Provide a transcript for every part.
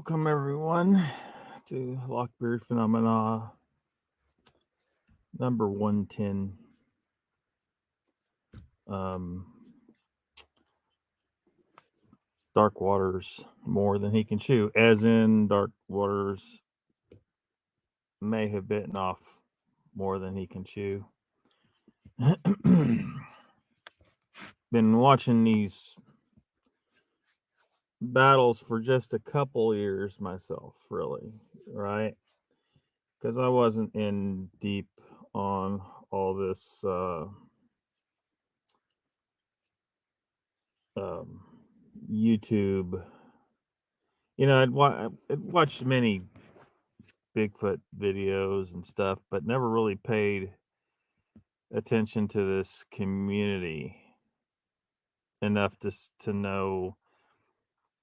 Welcome everyone to LOCKBEARD Phenomena number 110. Dark waters more than he can chew, as in dark waters may have bitten off more than he can chew. Been watching these battles for just a couple years myself, really, right? Because I wasn't in deep on all this YouTube. You know, I'd watched many Bigfoot videos and stuff, but never really paid attention to this community enough to know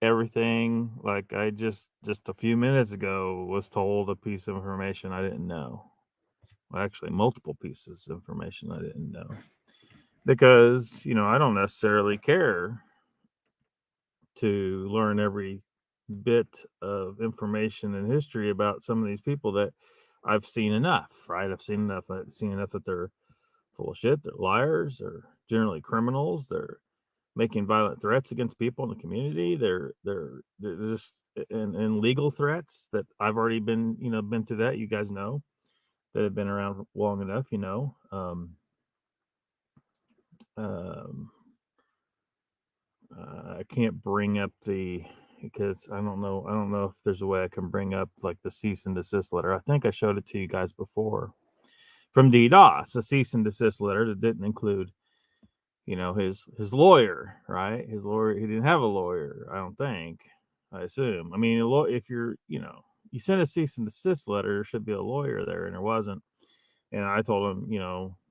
everything. Like I just a few minutes ago was told a piece of information I didn't know. Well, actually, multiple pieces of information I didn't know, because I don't necessarily care to learn every bit of information and history about some of these people that I've seen enough, right? I've seen enough that they're full of shit, they're liars, they're generally criminals, they're making violent threats against people in the community, they're just and legal threats that I've already been through that, you guys know, that have been around long enough, I can't bring up because I don't know if there's a way I can bring up like the cease and desist letter. I think I showed it to you guys before from DDoS, a cease and desist letter that didn't include, his lawyer, right? His lawyer, he didn't have a lawyer, I don't think. I assume. I mean, if you send a cease and desist letter, there should be a lawyer there, and there wasn't. And I told him,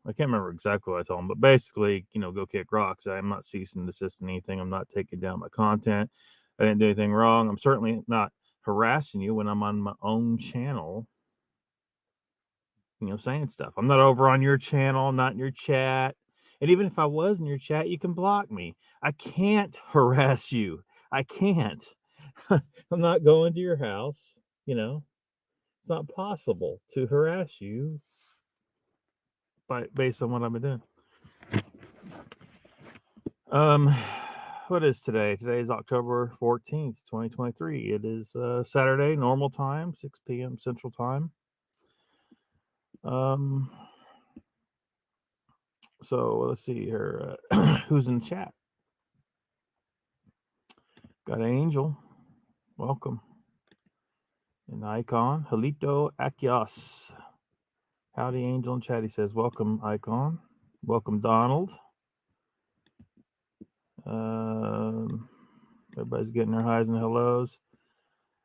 I can't remember exactly what I told him, but basically, go kick rocks. I'm not ceasing and desisting anything. I'm not taking down my content. I didn't do anything wrong. I'm certainly not harassing you when I'm on my own channel, saying stuff. I'm not over on your channel, not in your chat. And even if I was in your chat, you can block me. I can't harass you. I can't. I'm not going to your house, It's not possible to harass you based on what I've been doing. What is today? Today is October 14th, 2023. It is Saturday, normal time, 6 p.m. Central Time. So let's see here. Who's in the chat? Got Angel. Welcome. An icon. Halito Achaeos. Howdy, Angel in chat. He says, welcome, icon. Welcome, Donald. Everybody's getting their highs and hellos.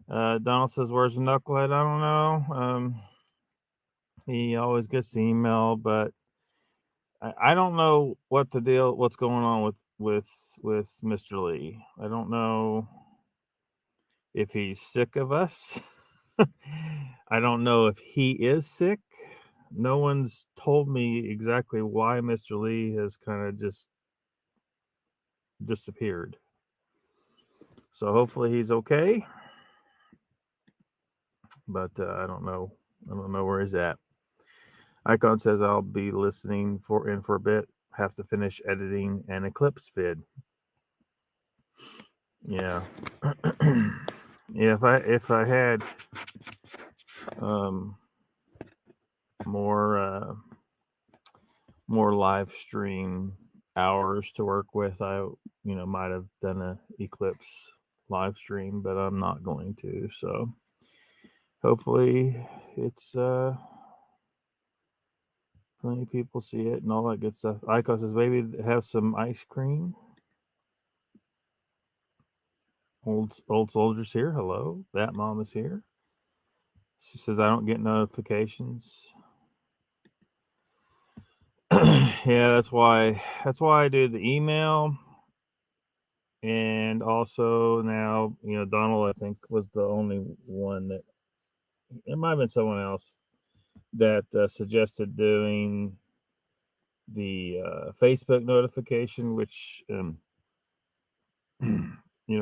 Donald says, where's the knucklehead? I don't know. He always gets the email, but I don't know what's going on with Mr. Lee. I don't know if he's sick of us. I don't know if he is sick. No one's told me exactly why Mr. Lee has kind of just disappeared. So hopefully he's okay. But I don't know. I don't know where he's at. Icon says I'll be listening for a bit. Have to finish editing an Eclipse vid. Yeah. Yeah, if I had more live stream hours to work with, I might have done a Eclipse live stream, but I'm not going to. So hopefully it's plenty of people see it and all that good stuff. Icon says maybe have some ice cream. Old soldiers here. Hello, that mom is here. She says I don't get notifications. Yeah, that's why I do the email. And also now, Donald, I think, was the only one that, it might have been someone else that suggested doing the Facebook notification, which,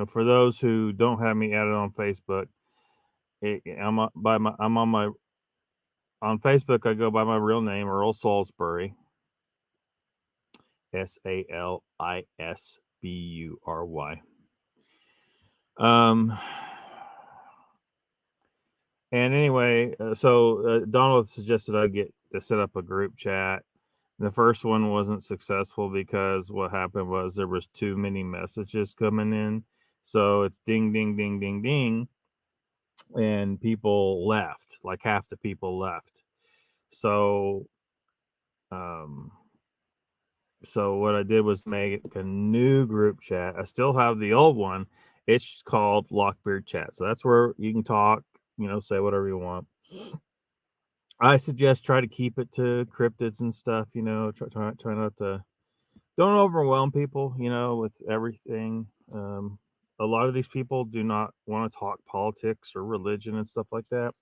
for those who don't have me added on Facebook, I'm on Facebook. I go by my real name, Earl Salisbury, Salisbury. And anyway, so Donald suggested I get to set up a group chat. The first one wasn't successful because what happened was there was too many messages coming in. So it's ding, ding, ding, ding, ding. And people left, like half the people left. So, so what I did was make a new group chat. I still have the old one. It's called LOCKBEARD Chat. So that's where you can talk, say whatever you want. I suggest try to keep it to cryptids and stuff, try not to, don't overwhelm people, with everything. A lot of these people do not want to talk politics or religion and stuff like that.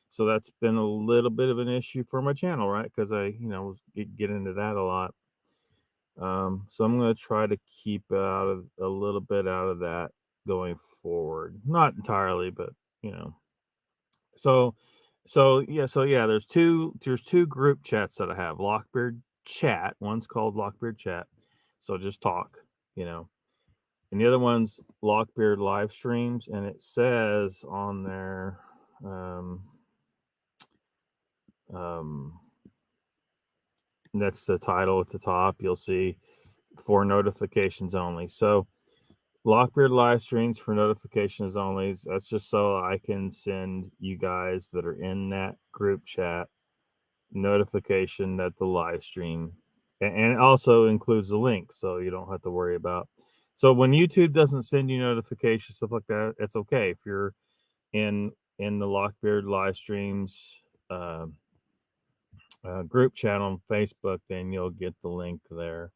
So that's been a little bit of an issue for my channel, right? Because I, was get into that a lot. So I'm going to try to keep a little bit out of that going forward. Not entirely, but So, yeah. There's two group chats that I have. LOCKBEARD Chat. One's called LOCKBEARD Chat. So just talk, and the other one's LOCKBEARD live streams, and it says on there, next to the title at the top, you'll see for notifications only. So LOCKBEARD live streams for notifications only. That's just so I can send you guys that are in that group chat notification that the live stream, and it also includes the link, so you don't have to worry about. So when YouTube doesn't send you notifications, stuff like that, it's okay. If you're in the LOCKBEARD live streams group chat on Facebook, then you'll get the link there.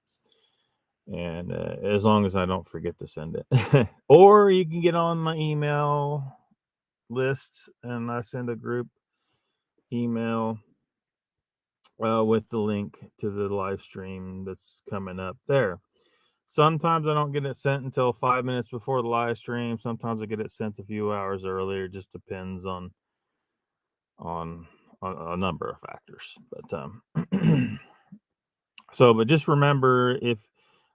And as long as I don't forget to send it, or you can get on my email list, and I send a group email with the link to the live stream that's coming up there. Sometimes I don't get it sent until 5 minutes before the live stream. Sometimes I get it sent a few hours earlier. It just depends on a number of factors. But but just remember, if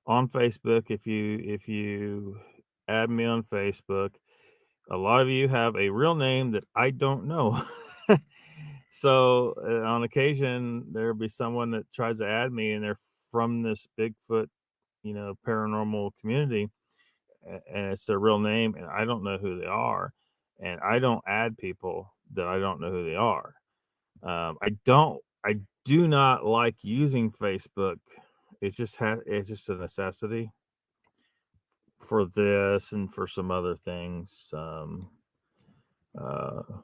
on Facebook, if you add me on Facebook, a lot of you have a real name that I don't know. So on occasion, there'll be someone that tries to add me, and they're from this Bigfoot, paranormal community, and it's their real name, and I don't know who they are, and I don't add people that I don't know who they are. I do not like using Facebook. It's just a necessity for this and for some other things. A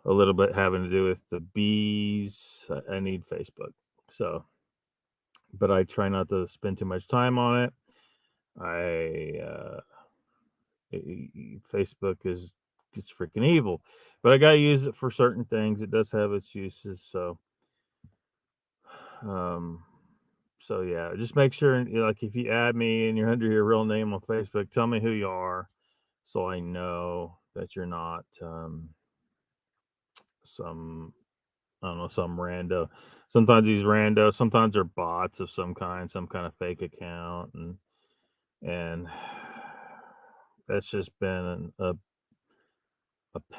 little bit having to do with the bees. I need Facebook. So, but I try not to spend too much time on it. Facebook is it's freaking evil, but I gotta use it for certain things. It does have its uses. So yeah, just make sure, like, if you add me and you're under your real name on Facebook, tell me who you are, so I know that you're not some, I don't know, some rando. Sometimes sometimes they're bots of some kind of fake account, and that's just been a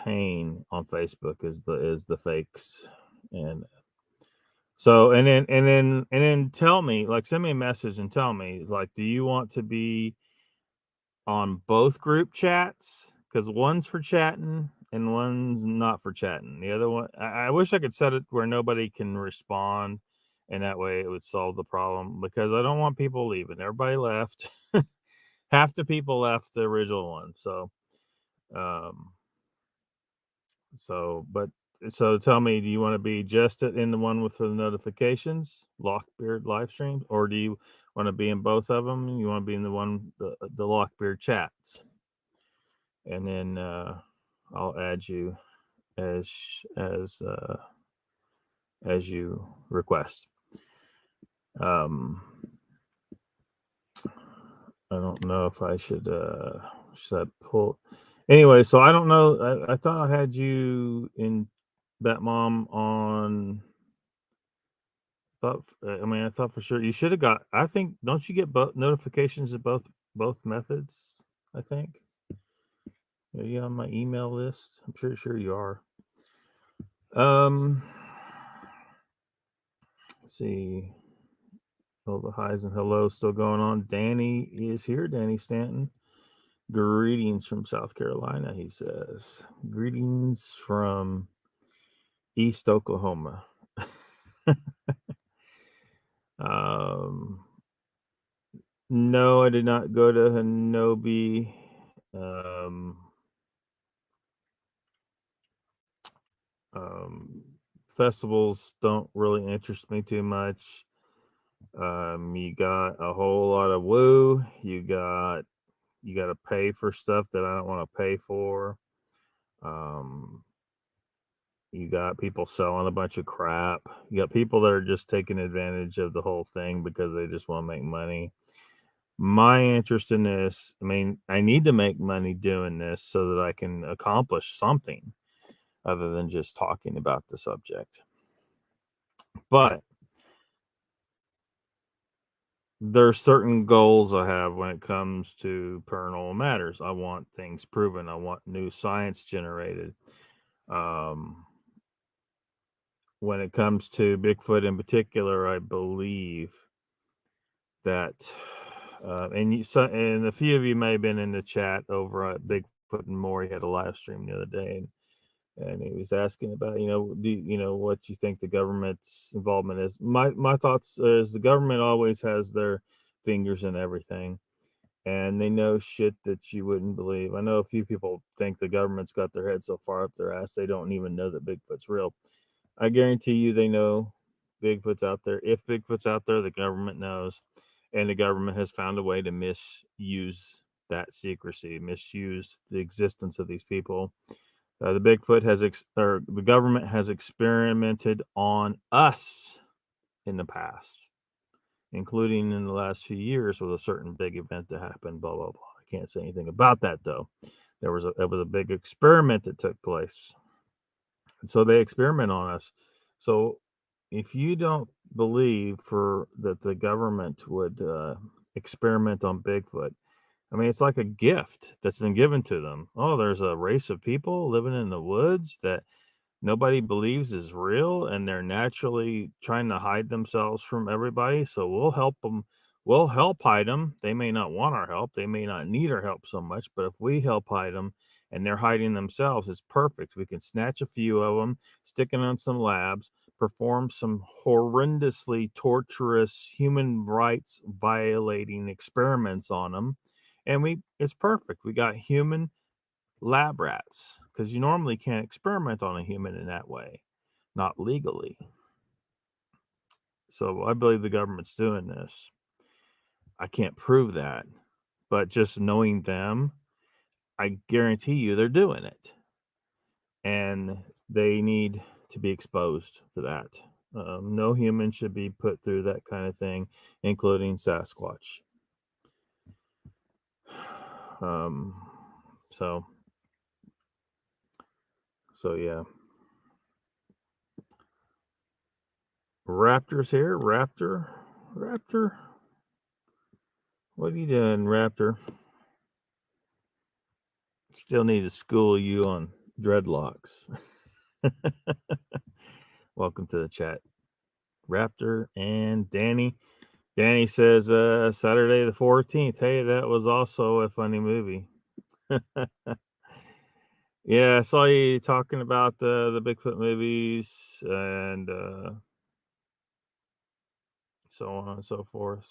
pain on Facebook is the fakes. And so and then tell me, like, send me a message and tell me, like, do you want to be on both group chats? Because one's for chatting and one's not for chatting. The other one, I wish I could set it where nobody can respond, and that way it would solve the problem, because I don't want people leaving. Everybody left. Half the people left the original one. So tell me, do you want to be just in the one with the notifications, LOCKBEARD live streams, or do you want to be in both of them? You want to be in the one, the LOCKBEARD chats, and then I'll add you as you request. I don't know if I should I pull. Anyway, so I don't know. I thought I had you in Bat Mom on. I thought for sure you should have got. I think don't you get both notifications of both methods? I think. Are you on my email list? I'm sure you are. Um, let's see. All the highs and hellos still going on. Danny is here. Danny Stanton. Greetings from South Carolina, he says. Greetings from East Oklahoma. um, no, I did not go to Hanobi. Um, um, Festivals don't really interest me too much. You got a whole lot of woo. You got to pay for stuff that I don't want to pay for. Um, you got people selling a bunch of crap. You got people that are just taking advantage of the whole thing because they just want to make money. My interest in this, I mean, I need to make money doing this so that I can accomplish something other than just talking about the subject. But there's certain goals I have when it comes to paranormal matters. I want things proven. I want new science generated. Um, when it comes to Bigfoot in particular, I believe that, and a few of you may have been in the chat over at Bigfoot and More. He had a live stream the other day, and he was asking about, what you think the government's involvement is. My thoughts is the government always has their fingers in everything, and they know shit that you wouldn't believe. I know a few people think the government's got their head so far up their ass they don't even know that Bigfoot's real. I guarantee you they know Bigfoot's out there. If Bigfoot's out there, the government knows, and the government has found a way to misuse that secrecy, misuse the existence of these people. The government has experimented on us in the past, including in the last few years with a certain big event that happened. Blah blah blah. I can't say anything about that though. There was a big experiment that took place, and so they experiment on us. So if you don't believe for that the government would experiment on Bigfoot, I mean, it's like a gift that's been given to them. Oh, there's a race of people living in the woods that nobody believes is real, and they're naturally trying to hide themselves from everybody. So we'll help them. We'll help hide them. They may not want our help. They may not need our help so much. But if we help hide them and they're hiding themselves, it's perfect. We can snatch a few of them, stick it on some labs, perform some horrendously torturous, human rights violating experiments on them, and it's perfect. We got human lab rats because you normally can't experiment on a human in that way, not legally. So I believe the government's doing this. I can't prove that, but just knowing them, I guarantee you they're doing it, and they need to be exposed for that. No human should be put through that kind of thing, including Sasquatch. Um, so, so yeah. Raptor's here. Raptor. What are you doing, Raptor? Still need to school you on dreadlocks. Welcome to the chat, Raptor and Danny. Danny says Saturday the 14th. Hey, that was also a funny movie. Yeah, I saw you talking about the Bigfoot movies and so on and so forth.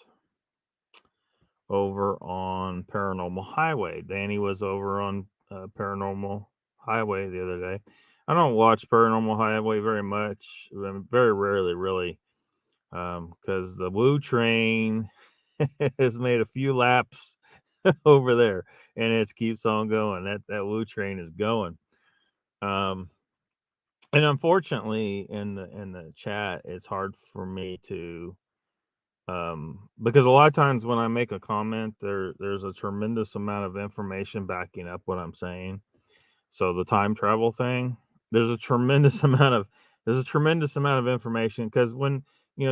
Over on Paranormal Highway. Danny was over on Paranormal Highway the other day. I don't watch Paranormal Highway very much, very rarely, really, because the Woo Train has made a few laps over there, and it keeps on going. That Woo Train is going. And unfortunately, in the chat, it's hard for me to because a lot of times when I make a comment, there's a tremendous amount of information backing up what I'm saying, So the time travel thing, there's a tremendous amount of information, because when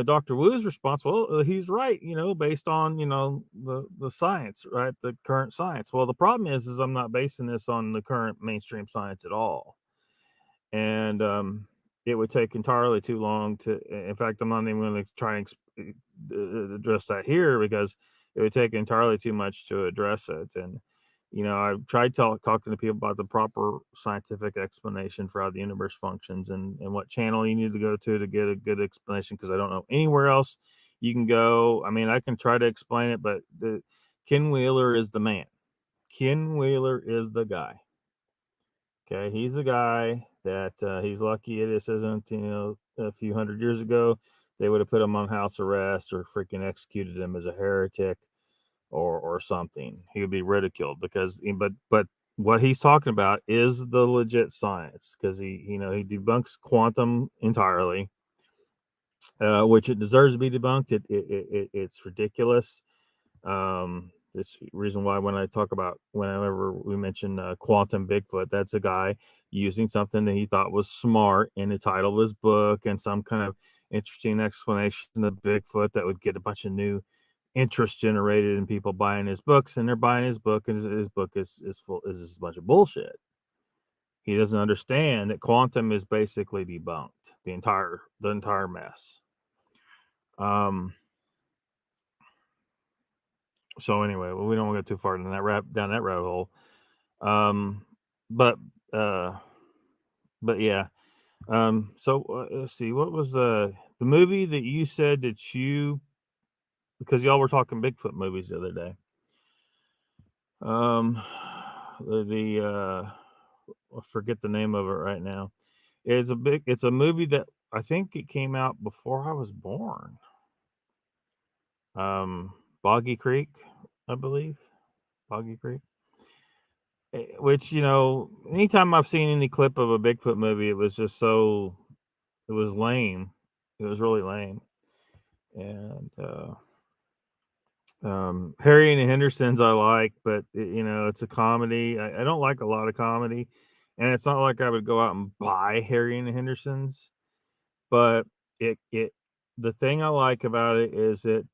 Dr. Wu's response, well, he's right, based on the science, right, the current science. Well, the problem is I'm not basing this on the current mainstream science at all, and it would take entirely too long to. In fact, I'm not even going to try and address that here, because it would take entirely too much to address it. And I've tried talking to people about the proper scientific explanation for how the universe functions, and what channel you need to go to get a good explanation, because I don't know anywhere else you can go. I mean, I can try to explain it, but Ken Wheeler is the man. Ken Wheeler is the guy. Okay, he's the guy that he's lucky this isn't, a few hundred years ago, they would have put him on house arrest or freaking executed him as a heretic, or something. He would be ridiculed, because but what he's talking about is the legit science, because he debunks quantum entirely, which it deserves to be debunked. It's ridiculous. This reason why whenever we mention quantum Bigfoot, that's a guy using something that he thought was smart in the title of his book, and some kind of interesting explanation of Bigfoot that would get a bunch of new interest generated in people buying his books, and they're buying his book, and his book is just a bunch of bullshit. He doesn't understand that quantum is basically debunked, the entire mess. So anyway, well, we don't want to go too far down that rabbit hole. But yeah. So let's see, what was the movie that you said that because y'all were talking Bigfoot movies the other day. I forget the name of it right now. It's a movie that I think it came out before I was born. Boggy Creek, I believe. Boggy Creek. Which, anytime I've seen any clip of a Bigfoot movie, it was lame. It was really lame. And Harry and the Hendersons I like, but it's a comedy. I don't like a lot of comedy, and it's not like I would go out and buy Harry and the Hendersons. But the thing I like about it is it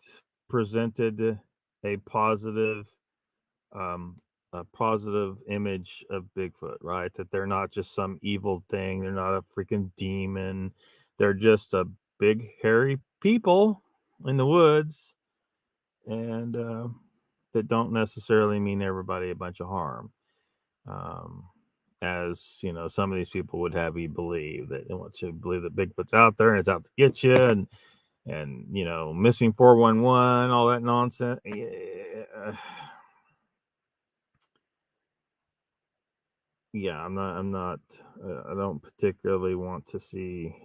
presented a positive image of Bigfoot, right? That they're not just some evil thing. They're not a freaking demon. They're just a big hairy people in the woods, and that don't necessarily mean everybody a bunch of harm. As some of these people would have you believe, that they want you to believe that Bigfoot's out there and it's out to get you, and missing 411, all that nonsense. Yeah, I'm not. I don't particularly want to see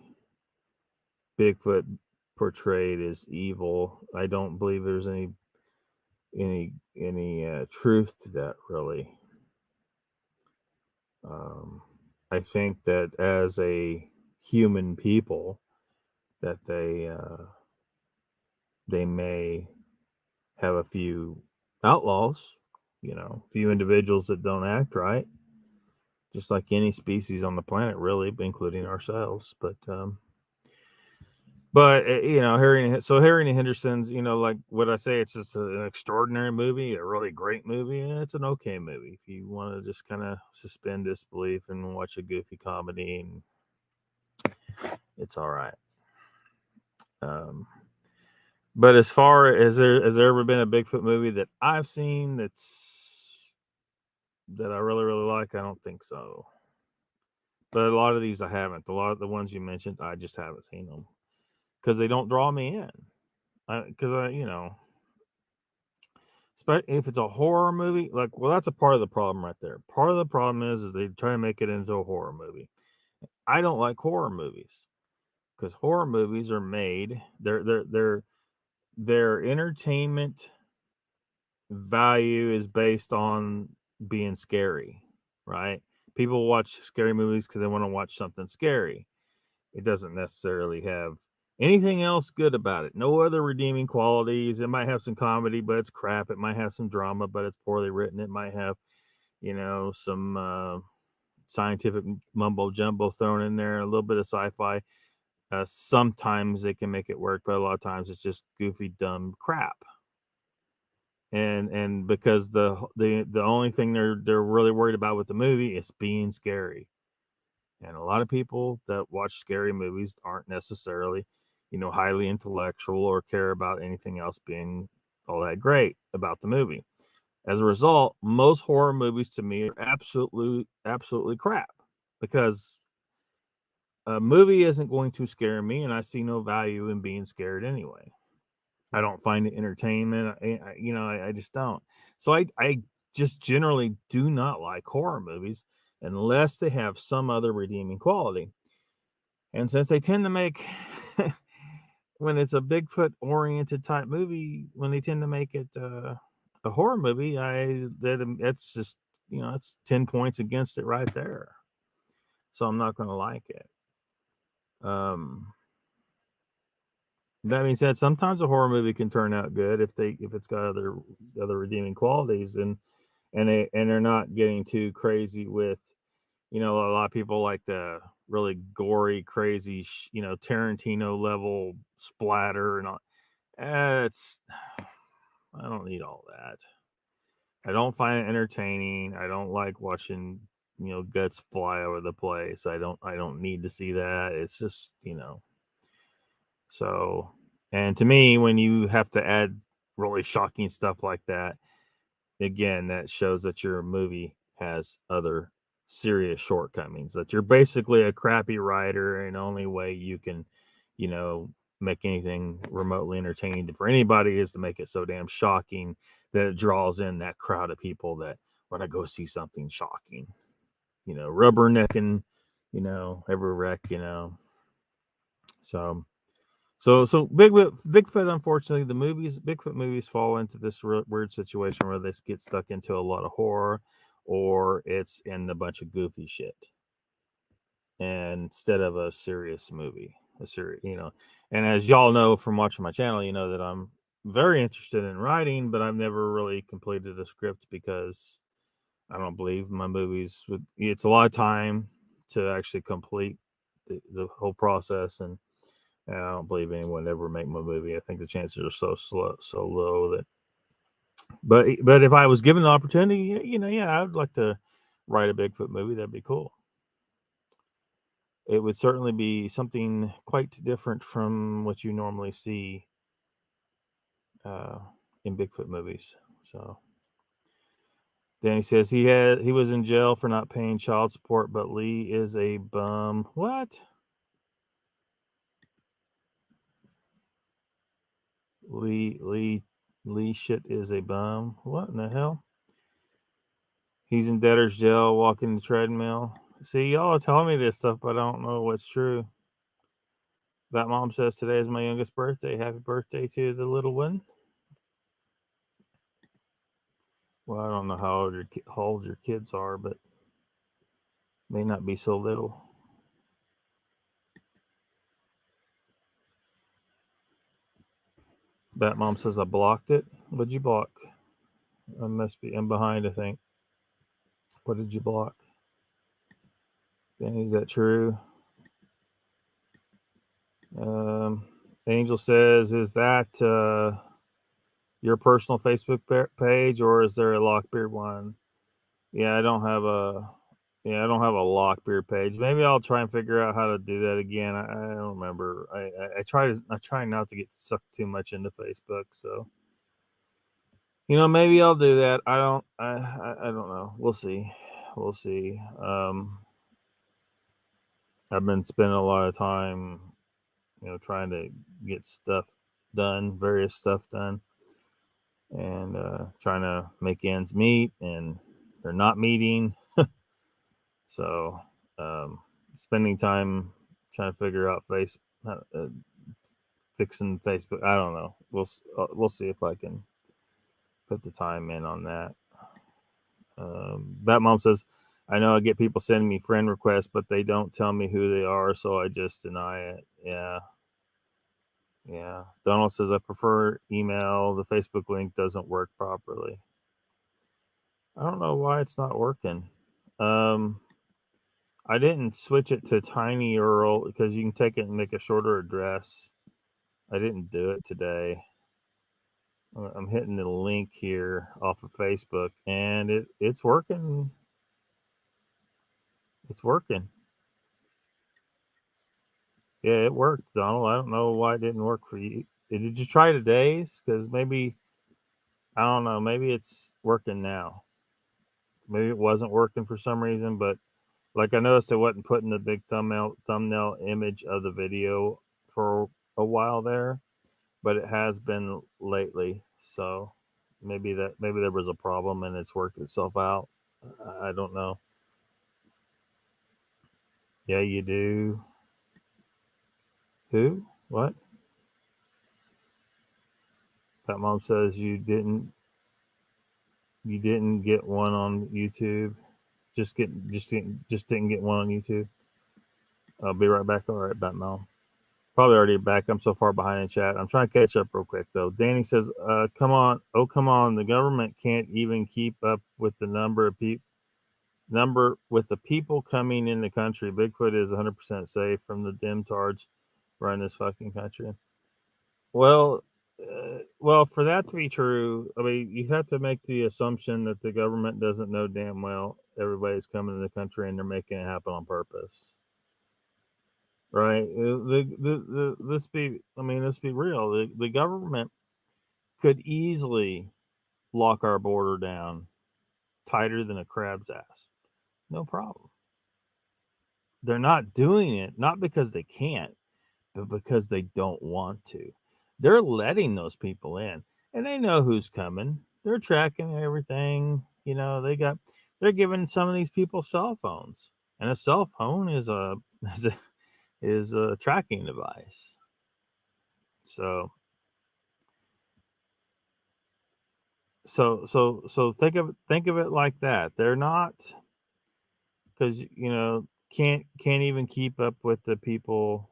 Bigfoot portrayed as evil. I don't believe there's any truth to that, really. I think that as a human people, that they may have a few outlaws, a few individuals that don't act right, just like any species on the planet, really, including ourselves. But Harry and the Hendersons, like what I say, it's just an extraordinary movie, a really great movie, and it's an okay movie if you want to just kind of suspend disbelief and watch a goofy comedy, and it's all right. But as far as has there ever been a Bigfoot movie that I've seen that I really, really like? I don't think so. But a lot of these I haven't. A lot of the ones you mentioned, I just haven't seen them, because they don't draw me in. Because if it's a horror movie, that's a part of the problem right there. Part of the problem is they try to make it into a horror movie. I don't like horror movies, because horror movies are made. Their entertainment value is based on being scary, right? People watch scary movies because they want to watch something scary. It doesn't necessarily have anything else good about it. No other redeeming qualities. It might have some comedy, but it's crap. It might have some drama, but it's poorly written. It might have, some scientific mumbo jumbo thrown in there, a little bit of sci-fi. Sometimes they can make it work, but a lot of times it's just goofy, dumb crap. And because the only thing they're really worried about with the movie is being scary. And a lot of people that watch scary movies aren't necessarily, highly intellectual or care about anything else being all that great about the movie. As a result, most horror movies to me are absolutely crap, because a movie isn't going to scare me, and I see no value in being scared anyway. I don't find it entertainment. I just don't. So I just generally do not like horror movies unless they have some other redeeming quality. And since they tend to make, when it's a Bigfoot oriented type movie, when they tend to make it a horror movie, that's just, it's 10 points against it right there. So I'm not going to like it. That being said, sometimes a horror movie can turn out good if it's got other redeeming qualities, and they're not getting too crazy with, a lot of people like the really gory, crazy, Tarantino level splatter and all. It's I don't need all that. I don't find it entertaining. I don't like watching, guts fly over the place. I don't need to see that. It's just, So, and to me, when you have to add really shocking stuff like that, again, that shows that your movie has other serious shortcomings, that you're basically a crappy writer, and the only way you can, make anything remotely entertaining for anybody is to make it so damn shocking that it draws in that crowd of people that want to go see something shocking, rubbernecking, every wreck, so Bigfoot, unfortunately, Bigfoot movies fall into this weird situation where they get stuck into a lot of horror, or it's in a bunch of goofy shit, and instead of a serious movie, And as y'all know from watching my channel, you know that I'm very interested in writing, but I've never really completed a script because I don't believe my movies it's a lot of time to actually complete the whole process, and I don't believe anyone would ever make my movie. I think the chances are so low that. But if I was given an opportunity, yeah, I'd like to write a Bigfoot movie. That'd be cool. It would certainly be something quite different from what you normally see in Bigfoot movies. So Danny says he was in jail for not paying child support, but Lee is a bum. What? Lee shit is a bum. What in the hell? He's in debtor's jail, walking the treadmill. See, y'all are telling me this stuff, but I don't know what's true. That mom says today is my youngest birthday. Happy birthday to the little one. Well, I don't know how old your kids are, but may not be so little. Bat mom says I blocked it. What'd you block? I'm behind, I think. What did you block? Danny, is that true? Angel says, is that your personal Facebook page, or is there a Lockbeard one? Yeah, I don't have a Lockbeard page. Maybe I'll try and figure out how to do that again. I don't remember. I try not to get sucked too much into Facebook, so maybe I'll do that. I don't know. We'll see. I've been spending a lot of time, trying to get various stuff done, and trying to make ends meet, and they're not meeting. So, spending time trying to figure out fixing Facebook. I don't know. We'll see if I can put the time in on that. That mom says, I know I get people sending me friend requests, but they don't tell me who they are, so I just deny it. Yeah. Donald says, I prefer email. The Facebook link doesn't work properly. I don't know why it's not working. I didn't switch it to Tiny Earl because you can take it and make a shorter address. I didn't do it today. I'm hitting the link here off of Facebook, and it's working. It's working. Yeah, it worked, Donald. I don't know why it didn't work for you. Did you try today's? Because maybe, I don't know. Maybe it's working now. Maybe it wasn't working for some reason, but like I noticed it wasn't putting the big thumbnail image of the video for a while there, but it has been lately. So maybe there was a problem and it's worked itself out. I don't know. Yeah, you do. Who? What? That mom says you didn't get one on YouTube. Just didn't get one on YouTube. I'll be right back. All right, Batman. Probably already back. I'm so far behind in chat. I'm trying to catch up real quick though. Danny says, "Come on, oh come on, the government can't even keep up with the number with the people coming in the country. Bigfoot is 100% safe from the dim tards running this fucking country." Well, for that to be true, I mean, you have to make the assumption that the government doesn't know damn well everybody's coming to the country and they're making it happen on purpose, right? Let's be, I mean, let's be real. The government could easily lock our border down tighter than a crab's ass, no problem. They're not doing it not because they can't, but because they don't want to. They're letting those people in, and they know who's coming. They're tracking everything. You know, they're giving some of these people cell phones, and a cell phone is a is a tracking device. So think of it like that. They're not, because you know, can't even keep up with the people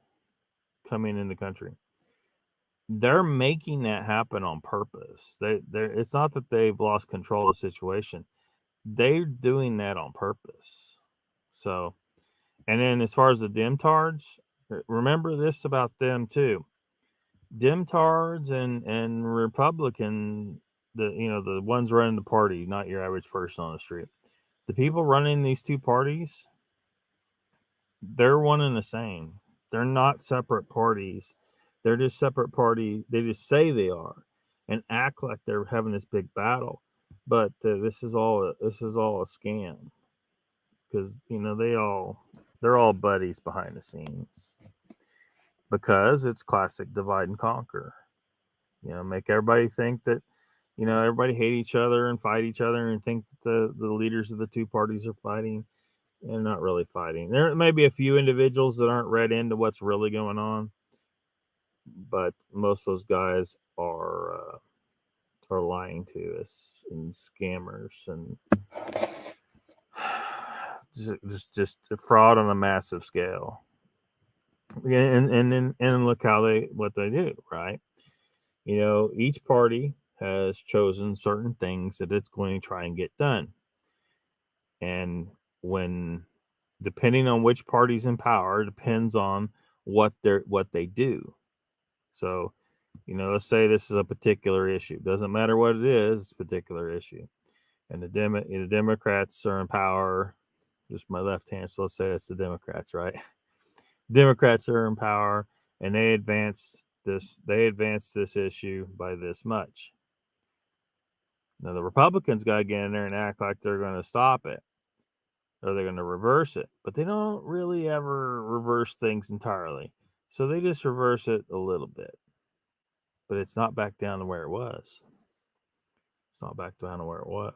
coming in the country. They're making that happen on purpose. It's not that they've lost control of the situation. They're doing that on purpose. So, and then as far as the Demtards, remember this about them too. Demtards and Republican, the ones running the party, not your average person on the street. The people running these two parties, they're one and the same. They're not separate parties. They're just separate party. They just say they are, and act like they're having this big battle. But this is all a scam, because they're all buddies behind the scenes, because it's classic divide and conquer. Make everybody think that everybody hate each other and fight each other and think that the leaders of the two parties are fighting. They're not really fighting. There may be a few individuals that aren't read into what's really going on, but most of those guys are lying to us and scammers and just fraud on a massive scale. And look what they do, right? Each party has chosen certain things that it's going to try and get done, and when depending on which party's in power depends on what they do. So, let's say this is a particular issue. Doesn't matter what it is, it's a particular issue. And the Democrats are in power. Just my left hand, so let's say it's the Democrats, right? Democrats are in power, and they advance this issue by this much. Now the Republicans got to get in there and act like they're going to stop it, or they're going to reverse it, but they don't really ever reverse things entirely. So they just reverse it a little bit, but it's not back down to where it was. It's not back down to where it was.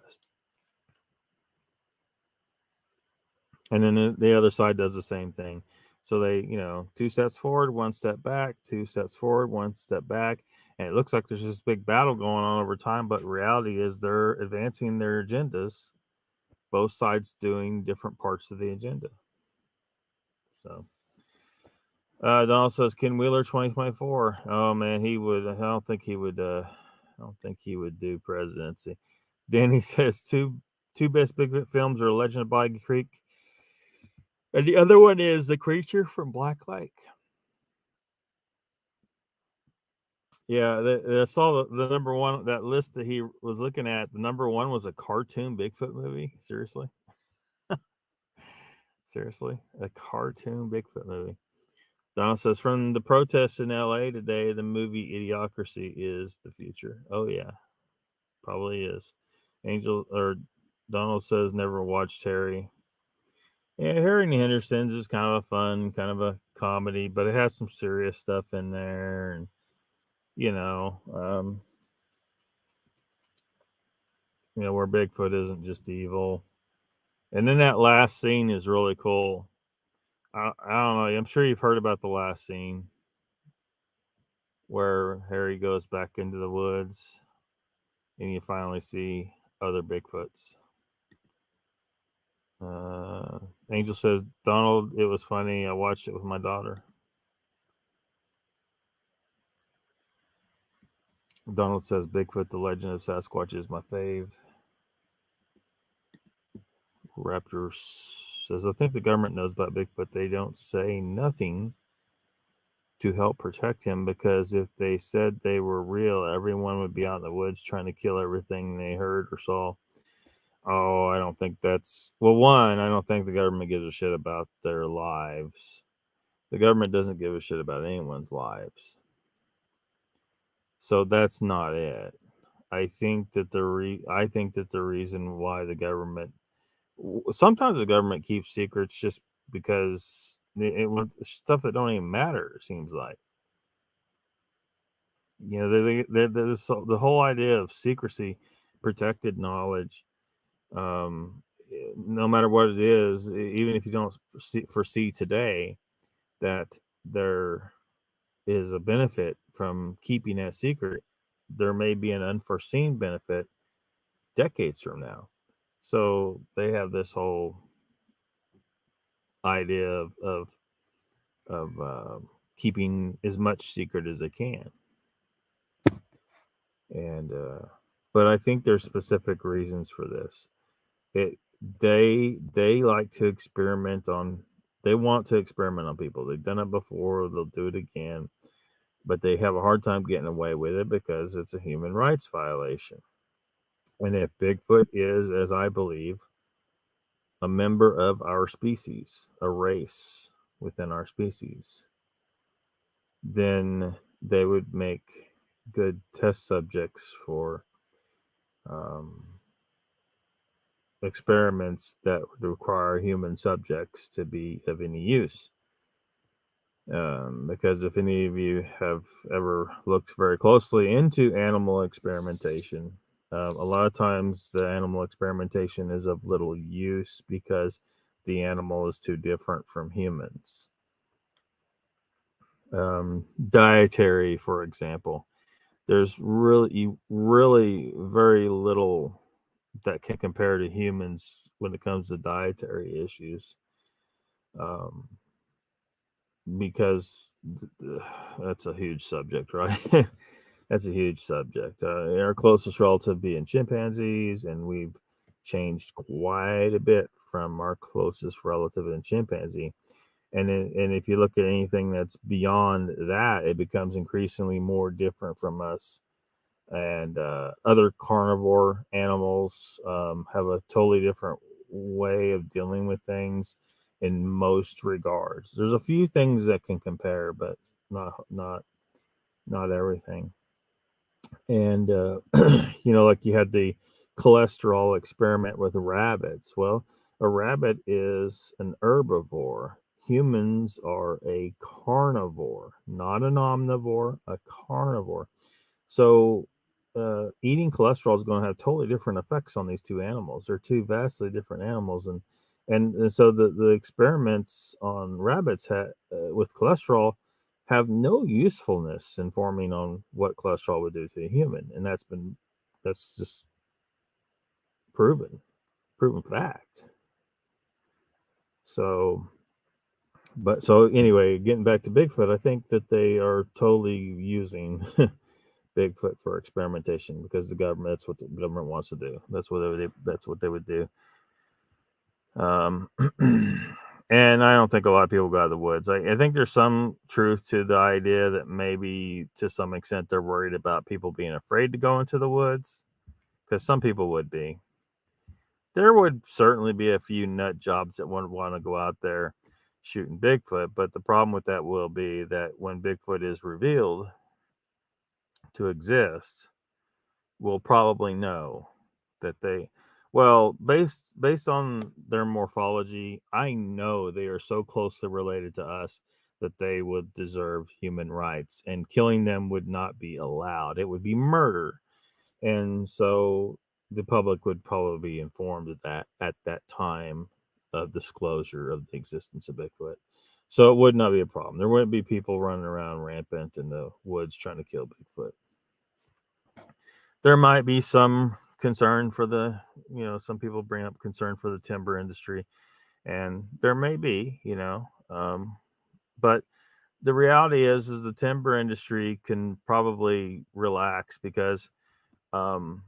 And then the other side does the same thing. So they, 2 steps forward, 1 step back, 2 steps forward, 1 step back. And it looks like there's this big battle going on over time, but reality is they're advancing their agendas, both sides doing different parts of the agenda. So Donald says Ken Wheeler 2024. Oh man, he would. I don't think he would do presidency. Danny says two best Bigfoot films are Legend of Boggy Creek And the other one is the creature from Black Lake. Yeah, I saw the number one, that list that he was looking at. The number one was a cartoon Bigfoot movie. Seriously, seriously, a cartoon Bigfoot movie. Donald says from the protests in L.A. today, the movie Idiocracy is the future. Oh yeah, probably is. Angel or Donald says never watched Harry. Yeah, Harry and the Hendersons is kind of a fun, kind of a comedy, but it has some serious stuff in there, and you know, um, where Bigfoot isn't just evil. And then that last scene is really cool. I don't know. I'm sure you've heard about the last scene where Harry goes back into the woods and you finally see other Bigfoots. Angel says, Donald, it was funny. I watched it with my daughter. Donald says, Bigfoot, the legend of Sasquatch is my fave. Raptor says, I think the government knows about Bigfoot. They don't say nothing to help protect him, because if they said they were real, everyone would be out in the woods trying to kill everything they heard or saw. Oh, I don't think that's, well, one, I don't think the government gives a shit about their lives. The government doesn't give a shit about anyone's lives. So that's not it. I think that the reason why the government, sometimes the government keeps secrets just because it stuff that don't even matter, it seems like. The whole idea of secrecy, protected knowledge, no matter what it is, even if you don't foresee today that there is a benefit from keeping that secret, there may be an unforeseen benefit decades from now. So they have this whole idea of keeping as much secret as they can. And but I think there's specific reasons for this. They like to experiment on, they want to experiment on people. They've done it before, they'll do it again, but they have a hard time getting away with it because it's a human rights violation. And if Bigfoot is, as I believe, a member of our species, a race within our species, then they would make good test subjects for experiments that would require human subjects to be of any use. Because if any of you have ever looked very closely into animal experimentation, a lot of times the animal experimentation is of little use because the animal is too different from humans. Dietary, for example, there's really, really very little that can compare to humans when it comes to dietary issues. Because that's a huge subject, right? That's a huge subject. Our closest relative being chimpanzees, and we've changed quite a bit from our closest relative in chimpanzee. And if you look at anything that's beyond that, it becomes increasingly more different from us. And other carnivore animals have a totally different way of dealing with things in most regards. There's a few things that can compare, but not everything. And like you had the cholesterol experiment with rabbits. Well, a rabbit is an herbivore. Humans are a carnivore, not an omnivore, a carnivore. So eating cholesterol is going to have totally different effects on these two animals. They're two vastly different animals, and so the experiments on rabbits with cholesterol have no usefulness informing on what cholesterol would do to a human, and that's just proven fact. So anyway, getting back to Bigfoot, I think that they are totally using Bigfoot for experimentation because that's what the government wants to do. That's what they would do. And I don't think a lot of people go out of the woods. I think there's some truth to the idea that maybe to some extent they're worried about people being afraid to go into the woods, because some people would be. There would certainly be a few nut jobs that would want to go out there shooting Bigfoot, but the problem with that will be that when Bigfoot is revealed to exist, we'll probably know that based on their morphology, I know they are so closely related to us that they would deserve human rights, and killing them would not be allowed. It would be murder. And so the public would probably be informed of that at that time of disclosure of the existence of Bigfoot. So it would not be a problem. There wouldn't be people running around rampant in the woods trying to kill Bigfoot. There might be some concern for some people bring up concern for the timber industry, and there may be, but the reality is the timber industry can probably relax because um,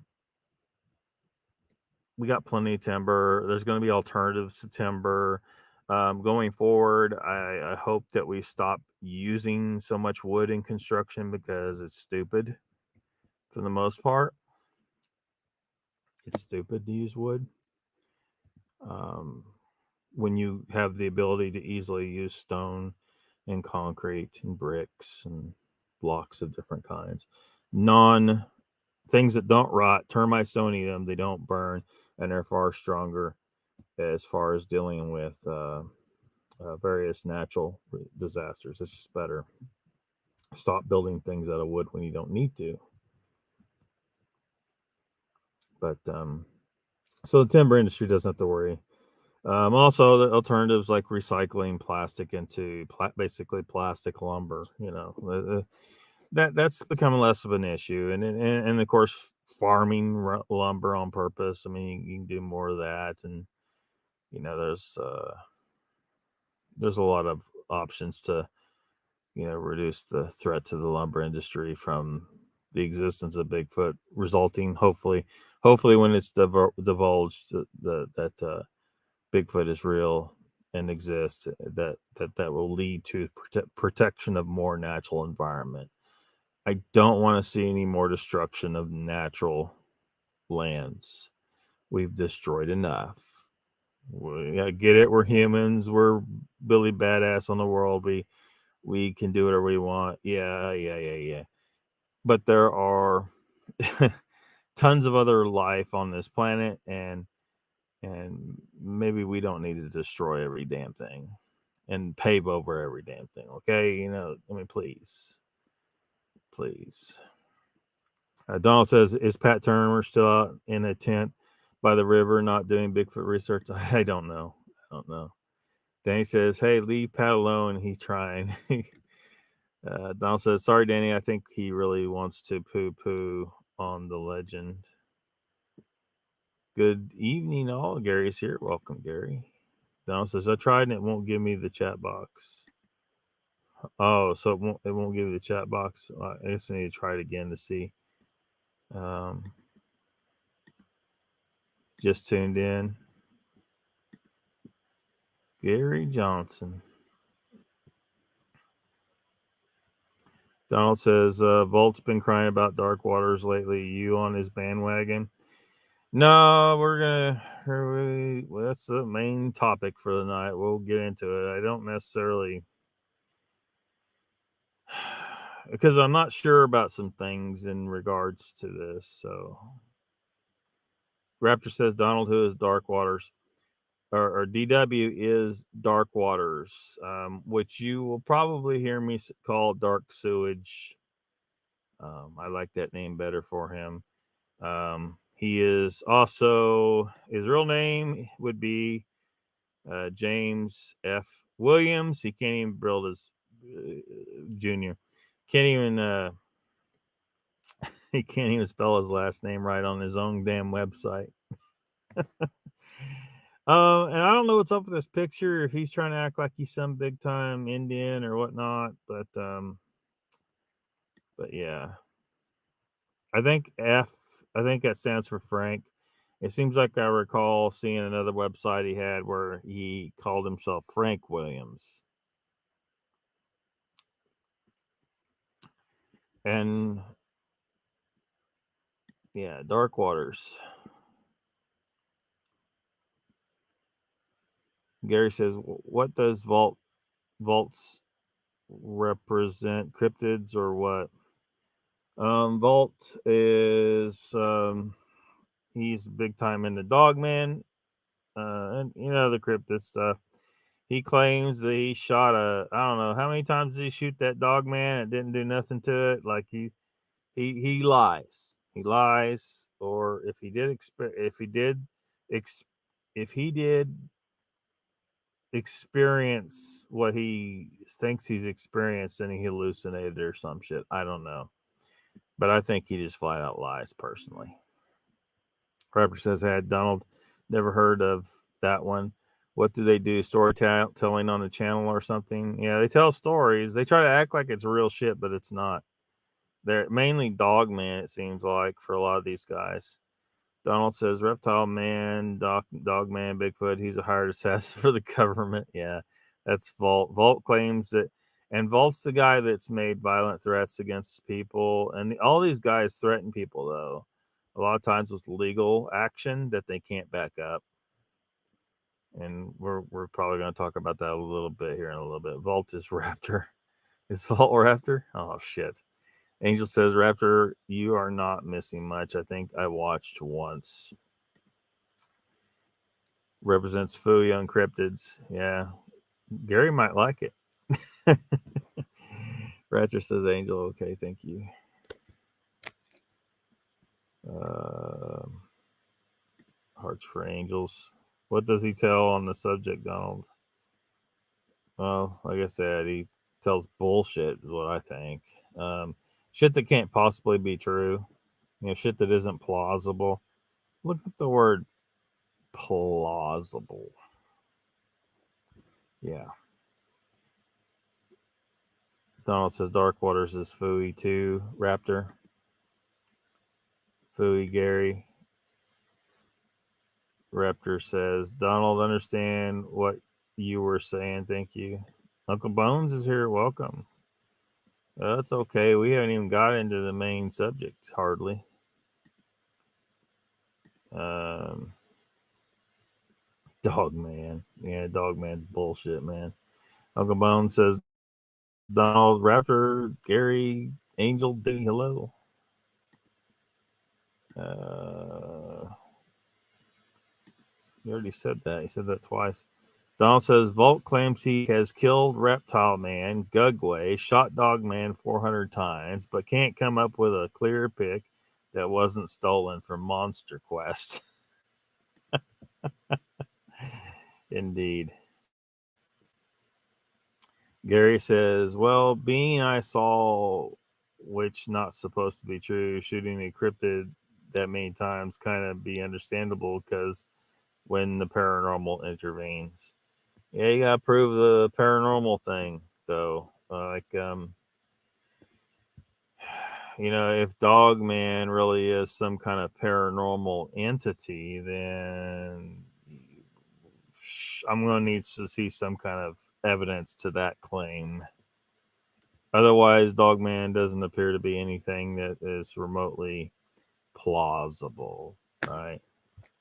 we got plenty of timber. There's going to be alternatives to timber. Going forward, I hope that we stop using so much wood in construction because it's stupid for the most part. It's stupid to use wood when you have the ability to easily use stone and concrete and bricks and blocks of different kinds. Non things that don't rot, termites don't eat them, they don't burn, and they're far stronger as far as dealing with various natural disasters. It's just better. Stop building things out of wood when you don't need to. But so the timber industry doesn't have to worry. Also, the alternatives like recycling plastic into basically plastic lumber. That's becoming less of an issue, and of course, farming lumber on purpose. I mean, you can do more of that, and there's a lot of options to reduce the threat to the lumber industry from the existence of Bigfoot, resulting hopefully when it's divulged that Bigfoot is real and exists, that will lead to protection of more natural environment. I don't want to see any more destruction of natural lands. We've destroyed enough. I get it. We're humans. We're Billy Badass on the world. We can do whatever we want. Yeah. But there are tons of other life on this planet, and maybe we don't need to destroy every damn thing and pave over every damn thing. Okay, please. Donald says, "Is Pat Turner still out in a tent by the river, not doing Bigfoot research?" I don't know. Danny says, "Hey, leave Pat alone. He's trying." Donald says, "Sorry, Danny. I think he really wants to poo-poo on the legend." Good evening, all. Gary's here. Welcome, Gary. Donald says, "I tried and it won't give me the chat box." Oh, so it won't give you the chat box. I guess I need to try it again to see. Just tuned in. Gary Johnson. Donald says, Volt's been crying about Dark Waters lately. You on his bandwagon? No, well, that's the main topic for the night. We'll get into it. I don't necessarily, because I'm not sure about some things in regards to this. So, Raptor says, Donald, who is Dark Waters? Or DW is Dark Waters, which you will probably hear me call Dark Sewage. I like that name better for him. He is also, his real name would be James F. Williams. He can't even build his junior. Can't even he can't even spell his last name right on his own damn website. And I don't know what's up with this picture, if he's trying to act like he's some big time Indian or whatnot, but yeah. I think that stands for Frank. It seems like I recall seeing another website he had where he called himself Frank Williams. And yeah, Dark Waters. Gary says, what does vaults represent? Cryptids or what? Vault is he's big time into Dogman, and the cryptid stuff. He claims that he shot I don't know how many times did he shoot that Dogman. It didn't do nothing to it. Like he lies. He lies, or if he did ex- if he did experience what he thinks he's experienced, then he hallucinated or some shit. I don't know, but I think he just flat out lies personally. Rapper says, "Had Donald never heard of that one? What do they do? Storytelling on the channel or something? Yeah, they tell stories. They try to act like it's real shit, but it's not. They're mainly Dogman, it seems like, for a lot of these guys." Donald says, Reptile Man, Dog Man, Bigfoot, he's a hired assassin for the government. Yeah, that's Vault. Vault claims that, and Vault's the guy that's made violent threats against people. And all these guys threaten people, though, a lot of times with legal action that they can't back up. And we're probably going to talk about that a little bit here in a little bit. Vault is Raptor. Is Vault Raptor? Oh, shit. Angel says, Raptor, you are not missing much. I think I watched once. Represents Foo Young Cryptids. Yeah. Gary might like it. Raptor says, Angel, okay, thank you. Hearts for Angels. What does he tell on the subject, Donald? Well, like I said, he tells bullshit, is what I think. Shit that can't possibly be true. Shit that isn't plausible. Look at the word plausible. Yeah. Donald says Dark Waters is Fooey too. Raptor. Fooey Gary. Raptor says, Donald, understand what you were saying. Thank you. Uncle Bones is here. Welcome. That's okay. We haven't even got into the main subject, hardly. Dog Man. Yeah, Dog Man's bullshit, man. Uncle Bones says, Donald, Raptor, Gary, Angel D, hello. You already said that. He said that twice. Donald says, Vault claims he has killed Reptile Man, Gugway, shot Dog Man 400 times, but can't come up with a clear pick that wasn't stolen from Monster Quest. Indeed. Gary says, well, being I saw, which not supposed to be true, shooting a cryptid that many times kind of be understandable because when the paranormal intervenes. Yeah, you gotta prove the paranormal thing, though. If Dogman really is some kind of paranormal entity, then I'm going to need to see some kind of evidence to that claim. Otherwise, Dogman doesn't appear to be anything that is remotely plausible, right?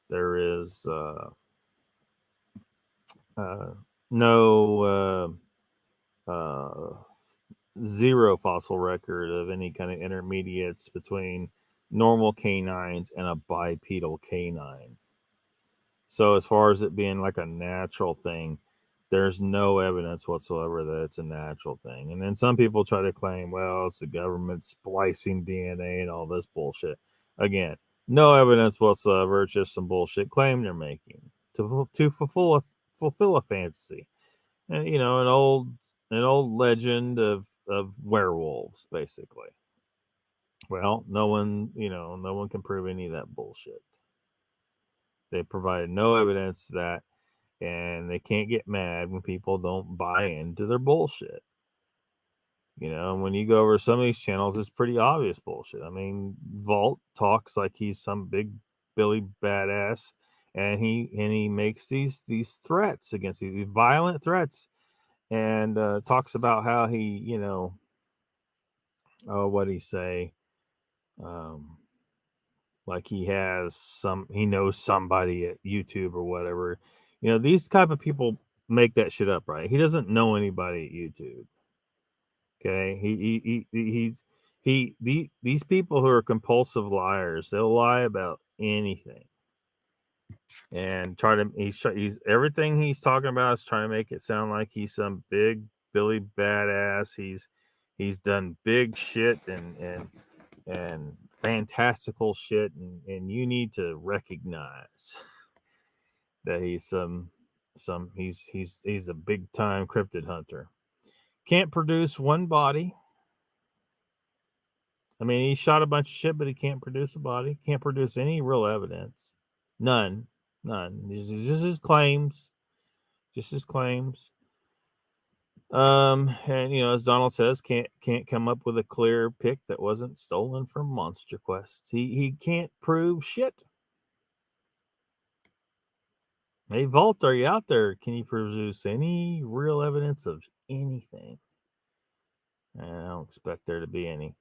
There is no zero fossil record of any kind of intermediates between normal canines and a bipedal canine. So as far as it being like a natural thing, there's no evidence whatsoever that it's a natural thing. And then some people try to claim, well, it's the government splicing DNA and all this bullshit. Again, no evidence whatsoever. It's just some bullshit claim they're making to fulfill a fantasy. And, an old legend of werewolves, basically. Well, no one can prove any of that bullshit. They provided no evidence to that, and they can't get mad when people don't buy into their bullshit. When you go over some of these channels, it's pretty obvious bullshit. I mean, Vault talks like he's some big Billy Badass, and he makes these threats against these violent threats, and talks about how he, oh, what do he say? Um, like he knows somebody at YouTube or whatever. These type of people make that shit up, right? He doesn't know anybody at YouTube. Okay, these people who are compulsive liars, they'll lie about anything and he's everything he's talking about is trying to make it sound like he's some big Billy Badass. He's done big shit and fantastical shit, and you need to recognize that he's a big time cryptid hunter. Can't produce one body. I mean, he shot a bunch of shit, but he can't produce a body. Can't produce any real evidence. None. Just his claims. Just his claims. And as Donald says, can't come up with a clear pick that wasn't stolen from Monster Quest. He can't prove shit. Hey, Vault, are you out there? Can you produce any real evidence of anything? I don't expect there to be any.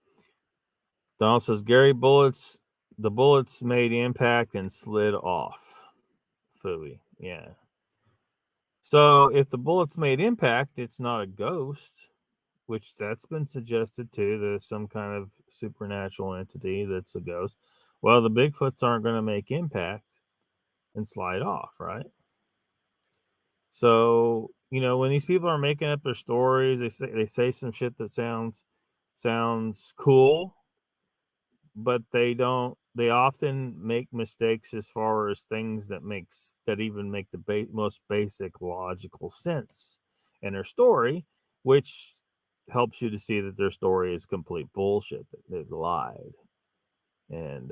Donald says Gary the bullets made impact and slid off. Phooey, yeah. So if the bullets made impact, it's not a ghost, which that's been suggested too. There's some kind of supernatural entity that's a ghost. Well, the Bigfoots aren't going to make impact and slide off, right? So when these people are making up their stories, they say some shit that sounds cool, but they don't. They often make mistakes as far as things that even make the most basic logical sense in their story, which helps you to see that their story is complete bullshit, that they lied. And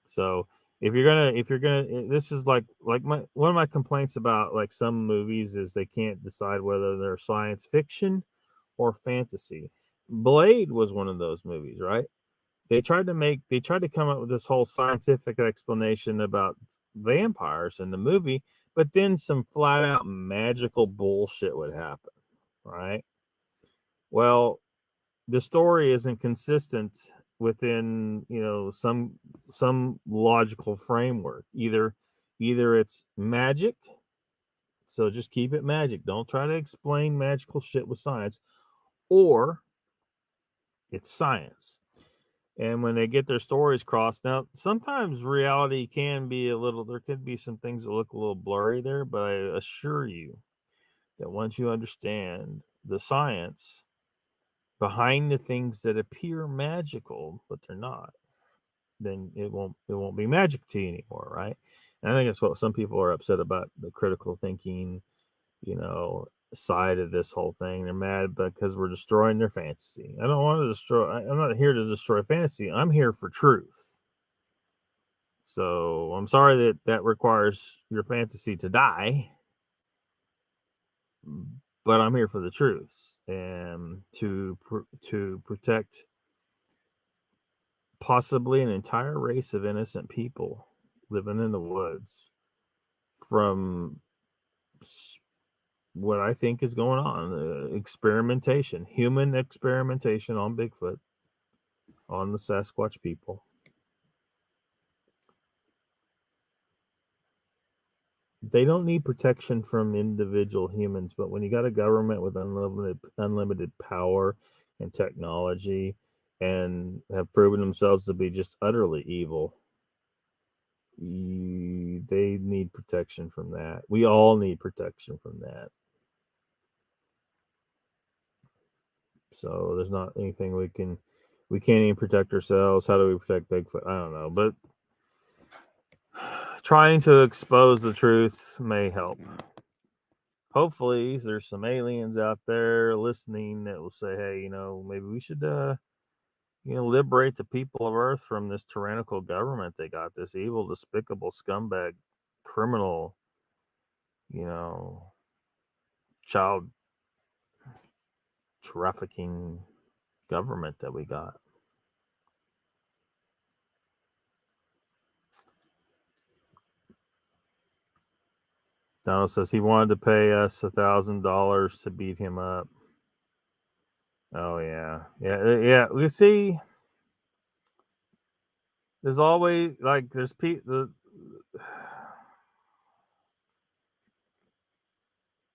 so if you're gonna this is like one of my complaints about like some movies is they can't decide whether they're science fiction or fantasy. Blade was one of those movies, right? They tried to come up with this whole scientific explanation about vampires in the movie, but then some flat out magical bullshit would happen, right? Well, the story isn't consistent within some logical framework. Either it's magic, so just keep it magic. Don't try to explain magical shit with science, or it's science. And when they get their stories crossed, now sometimes reality can be there could be some things that look a little blurry there, but I assure you that once you understand the science behind the things that appear magical but they're not, then it won't be magic to you anymore, right? And I think that's what some people are upset about, the critical thinking, side of this whole thing. They're mad because we're destroying their fantasy. I don't want to I'm not here to destroy fantasy. I'm here for truth. So I'm sorry that requires your fantasy to die, but I'm here for the truth and to protect possibly an entire race of innocent people living in the woods from what I think is going on, experimentation, human experimentation on Bigfoot, on the Sasquatch people. They don't need protection from individual humans, but when you got a government with unlimited power and technology and have proven themselves to be just utterly evil, they need protection from that. We all need protection from that. So there's not anything we can't even protect ourselves. How do we protect Bigfoot? I don't know, but trying to expose the truth may help. Hopefully there's some aliens out there listening that will say, hey, maybe we should liberate the people of Earth from this tyrannical government they got, this evil, despicable, scumbag, criminal, child trafficking government that we got. Donald says he wanted to pay us $1,000 to beat him up. Oh yeah, yeah. We see. There's always like there's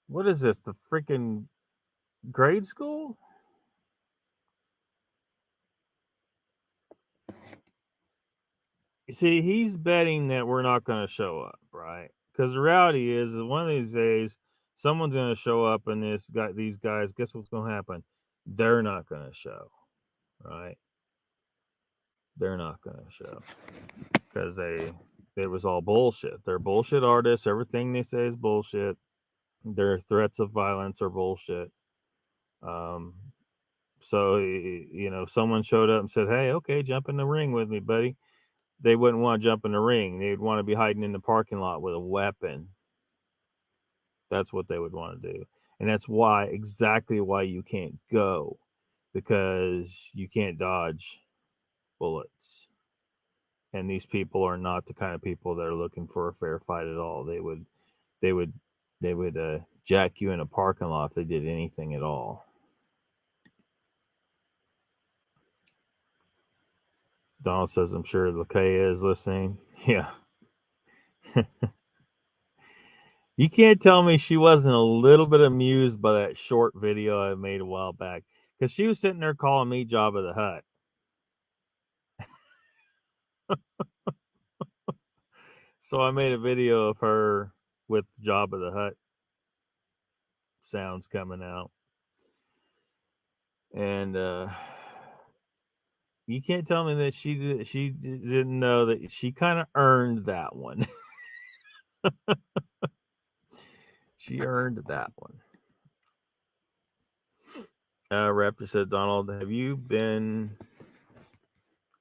what is this? The freaking grade school? You see, he's betting that we're not going to show up, right? Because the reality is one of these days, someone's going to show up, and these guys. Guess what's going to happen? They're not going to show, right? They're not going to show because it was all bullshit. They're bullshit artists. Everything they say is bullshit. Their threats of violence are bullshit. So someone showed up and said, "Hey, okay, jump in the ring with me, buddy." They wouldn't want to jump in the ring. They'd want to be hiding in the parking lot with a weapon. That's what they would want to do. And that's exactly why you can't go, because you can't dodge bullets. And these people are not the kind of people that are looking for a fair fight at all. They would jack you in a parking lot if they did anything at all. Donald says, I'm sure Lakaya is listening. Yeah. You can't tell me she wasn't a little bit amused by that short video I made a while back, because she was sitting there calling me Jabba the Hutt. So I made a video of her with Jabba the Hutt sounds coming out. And you can't tell me that she didn't know that she kind of earned that one. She earned that one. Raptor said, Donald, have you been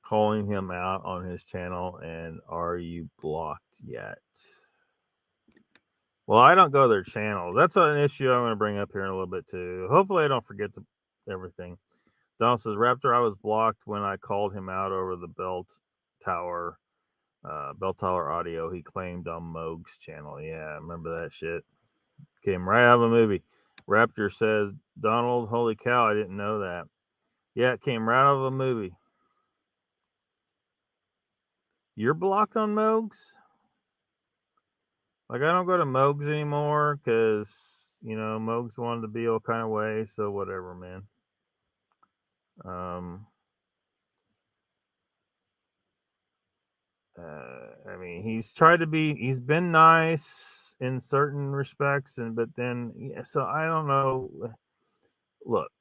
calling him out on his channel, and are you blocked yet? Well, I don't go to their channel. That's an issue I'm going to bring up here in a little bit too. Hopefully I don't forget everything. Donald says, Raptor, I was blocked when I called him out over the bell tower audio he claimed on Moog's channel. Yeah, I remember that shit. Came right out of a movie. Raptor says, Donald, holy cow, I didn't know that. Yeah, it came right out of a movie. You're blocked on Moog's? Like, I don't go to Moog's anymore because, Moog's wanted to be all kind of way, so whatever, man. I mean, he's been nice in certain respects, but then, so I don't know. Look,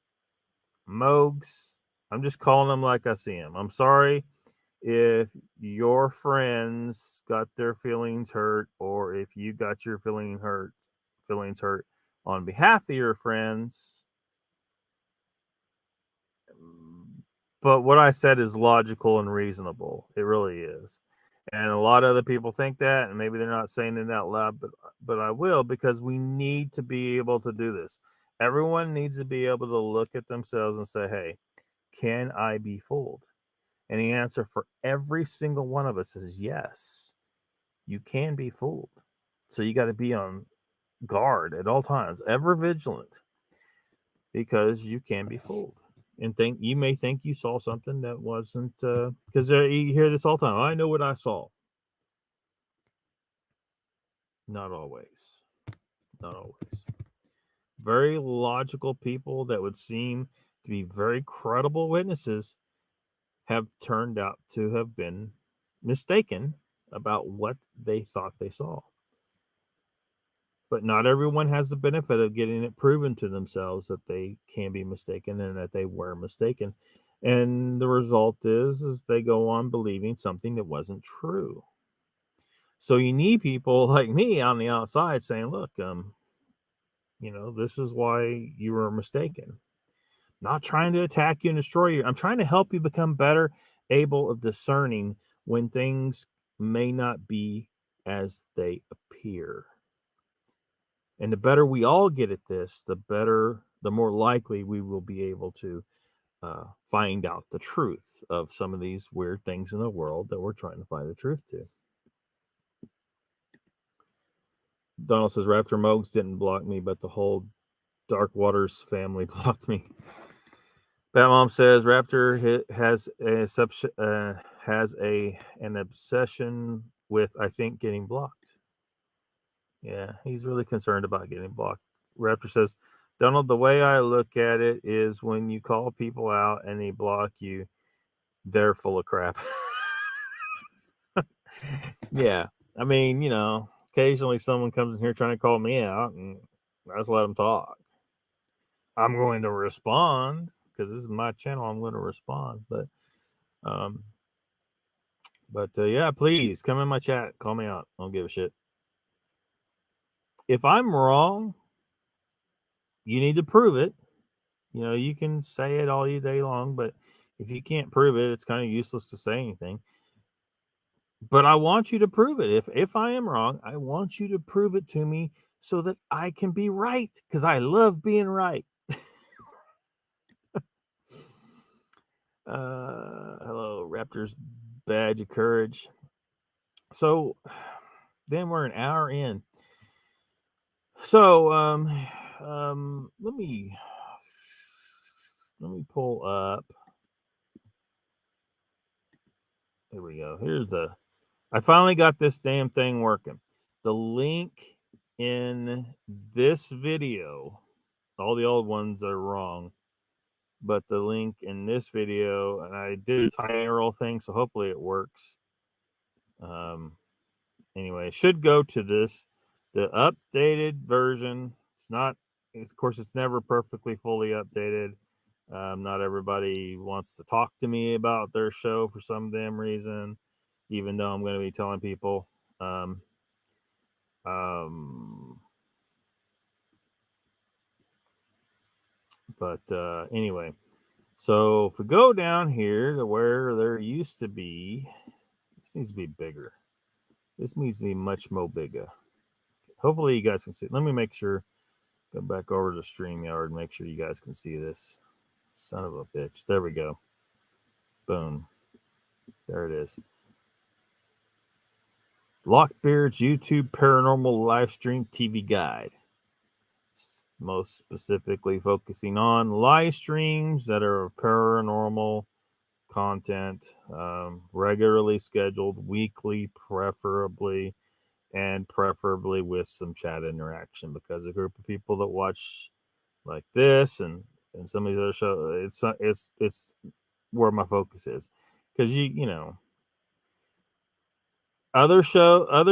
Moog's, I'm just calling him like I see him. I'm sorry if your friends got their feelings hurt, or if you got your feelings hurt on behalf of your friends. But what I said is logical and reasonable. It really is. And a lot of other people think that, and maybe they're not saying it out loud, but I will, because we need to be able to do this. Everyone needs to be able to look at themselves and say, hey, can I be fooled? And the answer for every single one of us is yes, you can be fooled. So you got to be on guard at all times, ever vigilant, because you can be fooled. And you may think you saw something that wasn't, because you hear this all the time. I know what I saw. Not always. Not always. Very logical people that would seem to be very credible witnesses have turned out to have been mistaken about what they thought they saw. But not everyone has the benefit of getting it proven to themselves that they can be mistaken and that they were mistaken. And the result is they go on believing something that wasn't true. So you need people like me on the outside saying, look, this is why you were mistaken. Not trying to attack you and destroy you. I'm trying to help you become better able of discerning when things may not be as they appear. And the better we all get at this, the more likely we will be able to find out the truth of some of these weird things in the world that we're trying to find the truth to. Donald says Raptor Mogs didn't block me, but the whole Dark Waters family blocked me. Bat Mom says Raptor has an obsession with, I think, getting blocked. Yeah, he's really concerned about getting blocked. Raptor says, Donald, the way I look at it is when you call people out and they block you, they're full of crap. Yeah, I mean, occasionally someone comes in here trying to call me out, and I just let them talk. I'm going to respond because this is my channel. I'm going to respond, um, yeah, please come in my chat, call me out. I don't give a shit. If I'm wrong, you need to prove it. You can say it all day long, but if you can't prove it, it's kind of useless to say anything. But I want you to prove it. If I am wrong, I want you to prove it to me so that I can be right, because I love being right. Hello, Raptors badge of courage. So then we're an hour in. So let me pull up. Here we go. I finally got this damn thing working. The link in this video, all the old ones are wrong, but the link in this video, and I did a tiny roll thing, so hopefully it works. Anyway, it should go to the updated version. Of course, it's never perfectly fully updated. Not everybody wants to talk to me about their show for some damn reason, even though I'm going to be telling people. But anyway, so if we go down here to where there used to be, this needs to be bigger. This needs to be much more bigger. Hopefully you guys can see it. Let me make sure. Go back over to StreamYard and make sure you guys can see this. Son of a bitch. There we go. Boom. There it is. Lockbeard's YouTube Paranormal Livestream TV Guide. Most specifically focusing on live streams that are of paranormal content, regularly scheduled, weekly, preferably with some chat interaction, because a group of people that watch like this and some of these other shows, it's where my focus is, because other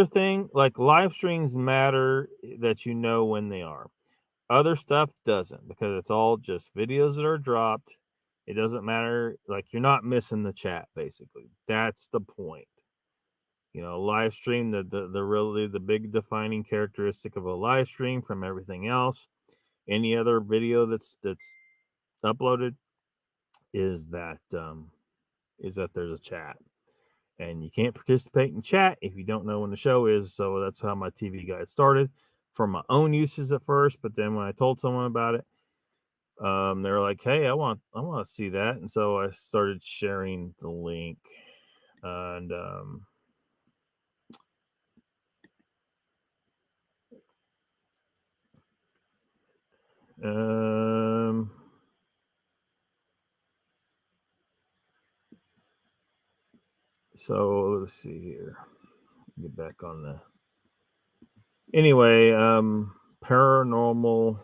thing, like live streams matter that when they are. Other stuff doesn't, because it's all just videos that are dropped. It doesn't matter. Like, you're not missing the chat, basically. That's the point. Live stream, the big defining characteristic of a live stream from everything else, any other video that's uploaded, is that there's a chat. And you can't participate in chat if you don't know when the show is. So that's how my TV guide started, for my own uses at first. But then when I told someone about it, they were like, "Hey, I want to see that." And so I started sharing the link. And so let's see here. Get back on the. Anyway, paranormal.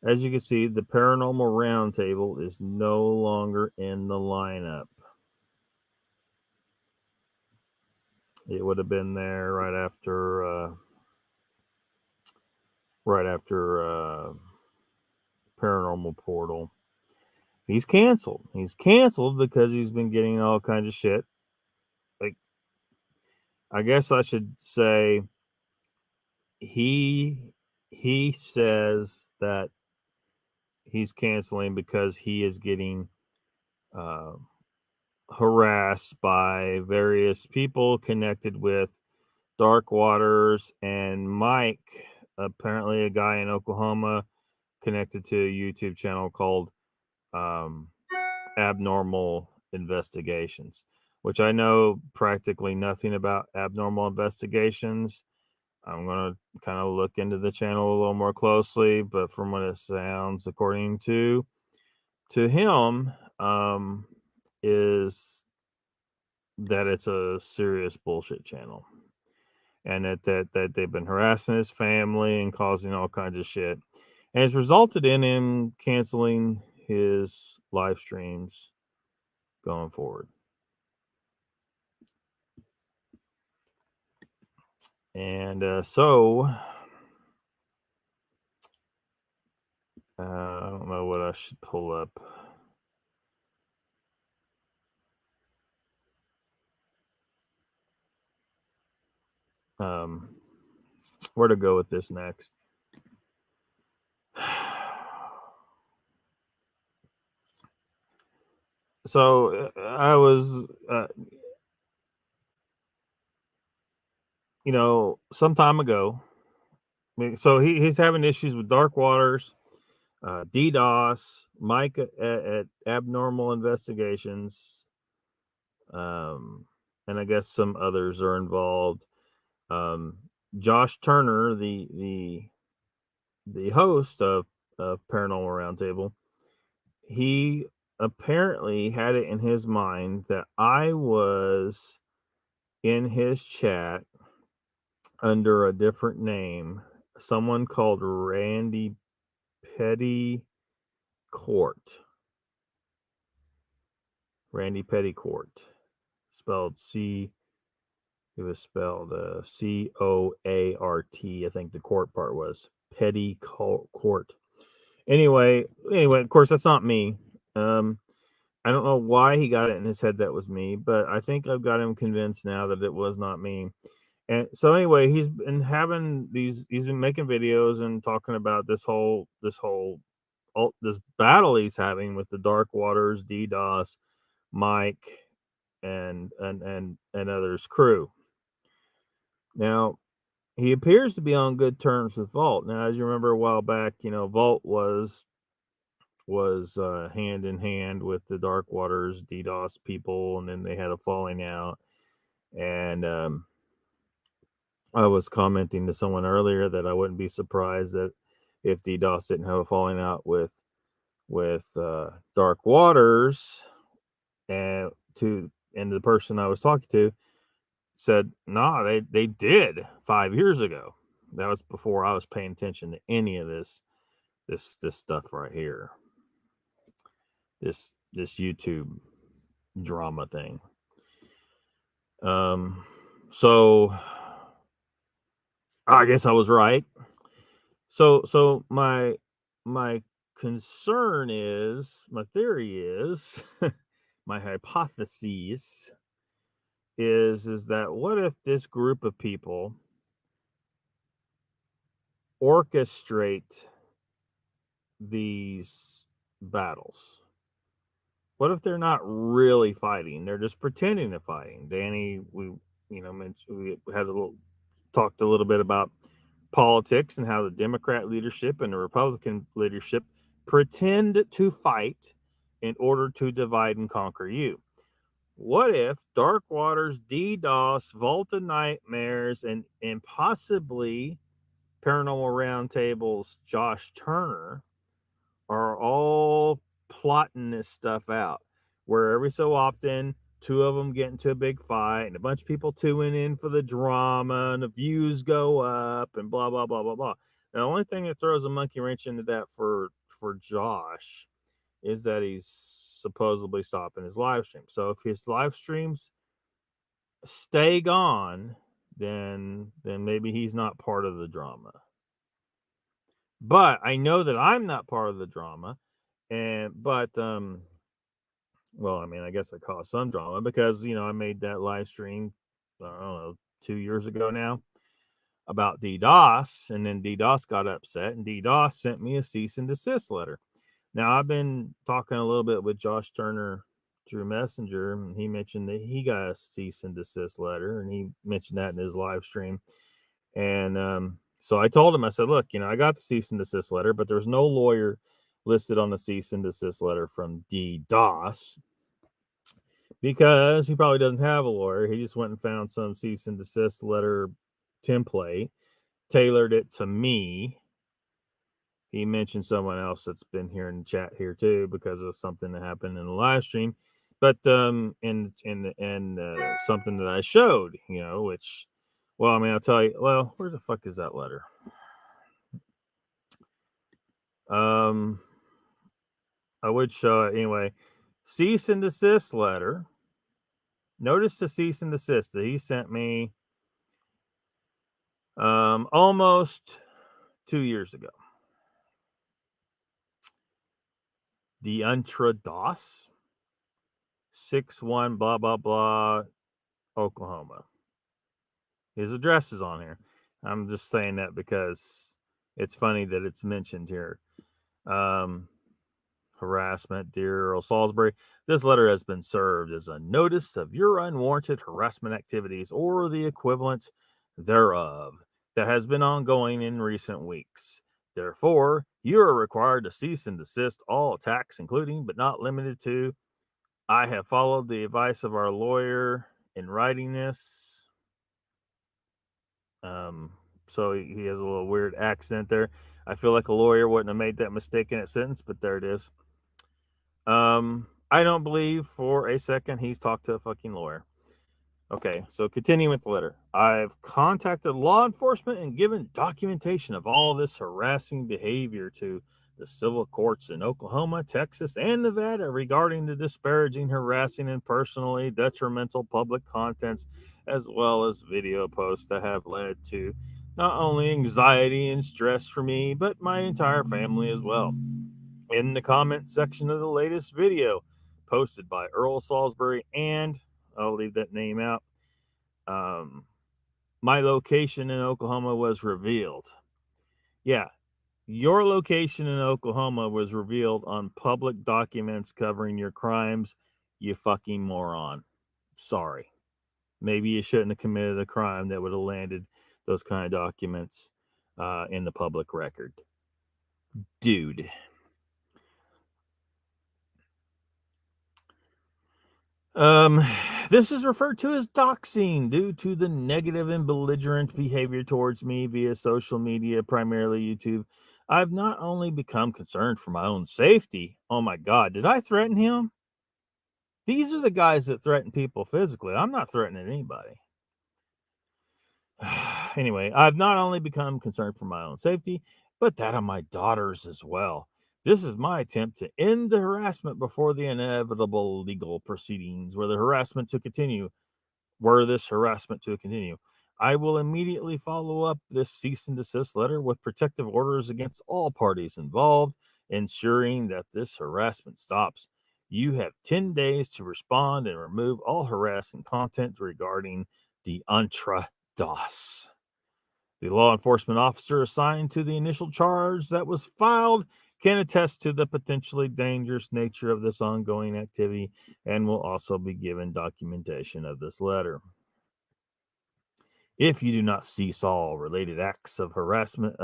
As you can see, the Paranormal Roundtable is no longer in the lineup. It would have been there right after Paranormal Portal. He's canceled. He's canceled because he's been getting all kinds of shit. Like, I guess I should say, he says that he's canceling because he is getting harassed by various people connected with Dark Waters and Mike, apparently a guy in Oklahoma connected to a YouTube channel called Abnormal Investigations, which I know practically nothing about Abnormal Investigations. I'm gonna kind of look into the channel a little more closely, but from what it sounds, according to him, is that it's a serious bullshit channel, and that they've been harassing his family and causing all kinds of shit, and it's resulted in him canceling his live streams going forward. And I don't know what I should pull up. Where to go with this next? So I was, some time ago. So he's having issues with Dark Waters, DDoS, Mike at Abnormal Investigations, and I guess some others are involved. Josh Turner, the host of Paranormal Roundtable, he apparently had it in his mind that I was in his chat under a different name, someone called Randy Pettycourt. Randy Pettycourt, spelled it was spelled Coart. I think the court part was Pettycourt. Anyway, of course, that's not me. I don't know why he got it in his head that was me, but I think I've got him convinced now that it was not me. And so anyway, he's been making videos and talking about this battle he's having with the Dark Waters, DDoS, Mike, and others crew. Now, he appears to be on good terms with Vault. Now, as you remember a while back, Vault was hand in hand with the Dark Waters DDoS people, and then they had a falling out. And I was commenting to someone earlier that I wouldn't be surprised that if DDoS didn't have a falling out with Dark Waters, and the person I was talking to said, "Nah, they did 5 years ago." That was before I was paying attention to any of this stuff right here. This YouTube drama thing. So I guess I was right. So my concern is, my theory is, my hypothesis is that what if this group of people orchestrate these battles? What if they're not really fighting? They're just pretending to fighting. Danny, we had talked a little bit about politics and how the Democrat leadership and the Republican leadership pretend to fight in order to divide and conquer you. What if Dark Waters, DDoS, Volta Nightmares, and possibly Paranormal Roundtable's Josh Turner are all plotting this stuff out, where every so often two of them get into a big fight and a bunch of people tune in for the drama and the views go up and blah blah blah blah blah. The only thing that throws a monkey wrench into that for Josh is that he's supposedly stopping his live stream. So if his live streams stay gone, then maybe he's not part of the drama. But I know that I'm not part of the drama. Well, I mean, I guess I caused some drama because, I made that live stream, I don't know, 2 years ago now about DDoS, and then DDoS got upset, and DDoS sent me a cease and desist letter. Now, I've been talking a little bit with Josh Turner through Messenger, and he mentioned that he got a cease and desist letter, and he mentioned that in his live stream. And so I told him, I said, look, I got the cease and desist letter, but there's no lawyer listed on the cease and desist letter from DDoS because he probably doesn't have a lawyer. He just went and found some cease and desist letter template tailored it to me. He mentioned someone else that's been here in the chat here too because of something that happened in the live stream, but and something that I showed, which, well, I mean, I'll tell you. Well, where the fuck is that letter? I would show it anyway. Cease and desist letter. Notice the cease and desist that he sent me almost 2 years ago. The DOS 61 blah blah blah, Oklahoma. His address is on here. I'm just saying that because it's funny that it's mentioned here. Harassment, dear Earl Salisbury. This letter has been served as a notice of your unwarranted harassment activities or the equivalent thereof that has been ongoing in recent weeks. Therefore, you are required to cease and desist all attacks, including but not limited to. I have followed the advice of our lawyer in writing this. So he has a little weird accent there. I feel like a lawyer wouldn't have made that mistake in that sentence, but there it is. I don't believe for a second he's talked to a fucking lawyer. Okay, so continuing with the letter. I've contacted law enforcement and given documentation of all this harassing behavior to the civil courts in Oklahoma, Texas, and Nevada regarding the disparaging, harassing, and personally detrimental public contents, as well as video posts that have led to not only anxiety and stress for me, but my entire family as well. In the comment section of the latest video posted by Earl Salisbury, and I'll leave that name out, my location in Oklahoma was revealed. Yeah, your location in Oklahoma was revealed on public documents covering your crimes, you fucking moron. Sorry. Maybe you shouldn't have committed a crime that would have landed those kind of documents in the public record. Dude. This is referred to as doxing due to the negative and belligerent behavior towards me via social media, primarily YouTube. I've not only become concerned for my own safety. Oh my God, did I threaten him? These are the guys that threaten people physically. I'm not threatening anybody. Anyway, I've not only become concerned for my own safety, but that of my daughters as well. This is my attempt to end the harassment before the inevitable legal proceedings where the harassment to continue. Were this harassment to continue, I will immediately follow up this cease and desist letter with protective orders against all parties involved, ensuring that this harassment stops. You have 10 days to respond and remove all harassing content regarding the DOS. The law enforcement officer assigned to the initial charge that was filed can attest to the potentially dangerous nature of this ongoing activity and will also be given documentation of this letter. If you do not cease all related acts of harassment,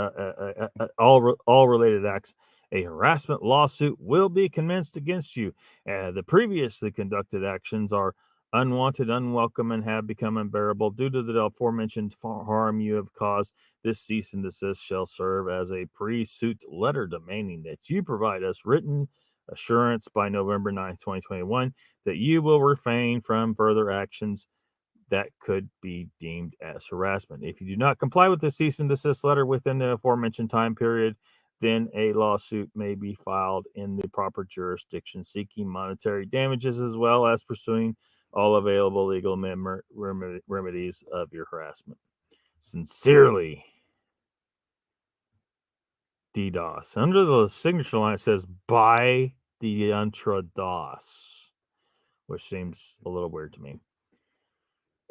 all related acts, a harassment lawsuit will be commenced against you. The previously conducted actions are unwanted, unwelcome, and have become unbearable due to the aforementioned harm you have caused. This cease and desist shall serve as a pre-suit letter demanding that you provide us written assurance by November 9th, 2021, that you will refrain from further actions that could be deemed as harassment. If you do not comply with the cease and desist letter within the aforementioned time period, then a lawsuit may be filed in the proper jurisdiction seeking monetary damages as well as pursuing all available legal remedies of your harassment. Sincerely, DDoS. Under the signature line, it says by the DOS, which seems a little weird to me.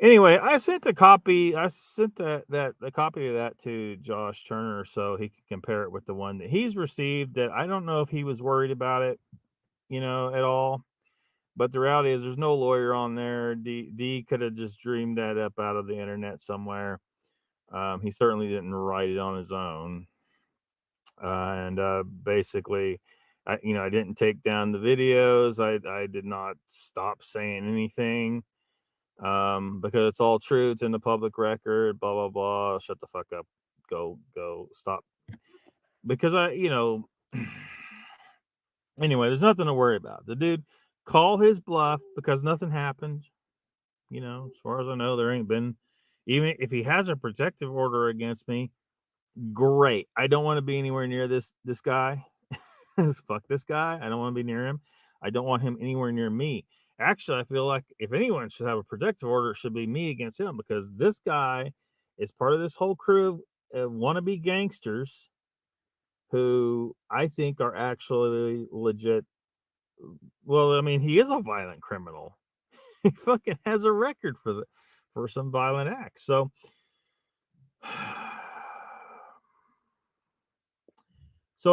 Anyway, I sent a copy. I sent the copy of that to Josh Turner so he could compare it with the one that he's received. That I don't know if he was worried about it, at all. But the reality is, there's no lawyer on there. D could have just dreamed that up out of the internet somewhere. He certainly didn't write it on his own. And basically, I didn't take down the videos. I did not stop saying anything. Because it's all true. It's in the public record, blah, blah, blah. Shut the fuck up go stop. Because anyway, there's nothing to worry about. The dude call his bluff because nothing happened. As far as I know, there ain't been, even if he has a protective order against me, great. I don't want to be anywhere near this guy. Fuck this guy. I don't want to be near him. I don't want him anywhere near me. Actually, I feel like if anyone should have a protective order, it should be me against him, because this guy is part of this whole crew of wannabe gangsters who I think are actually legit. Well, I mean, he is a violent criminal. He fucking has a record for some violent acts. So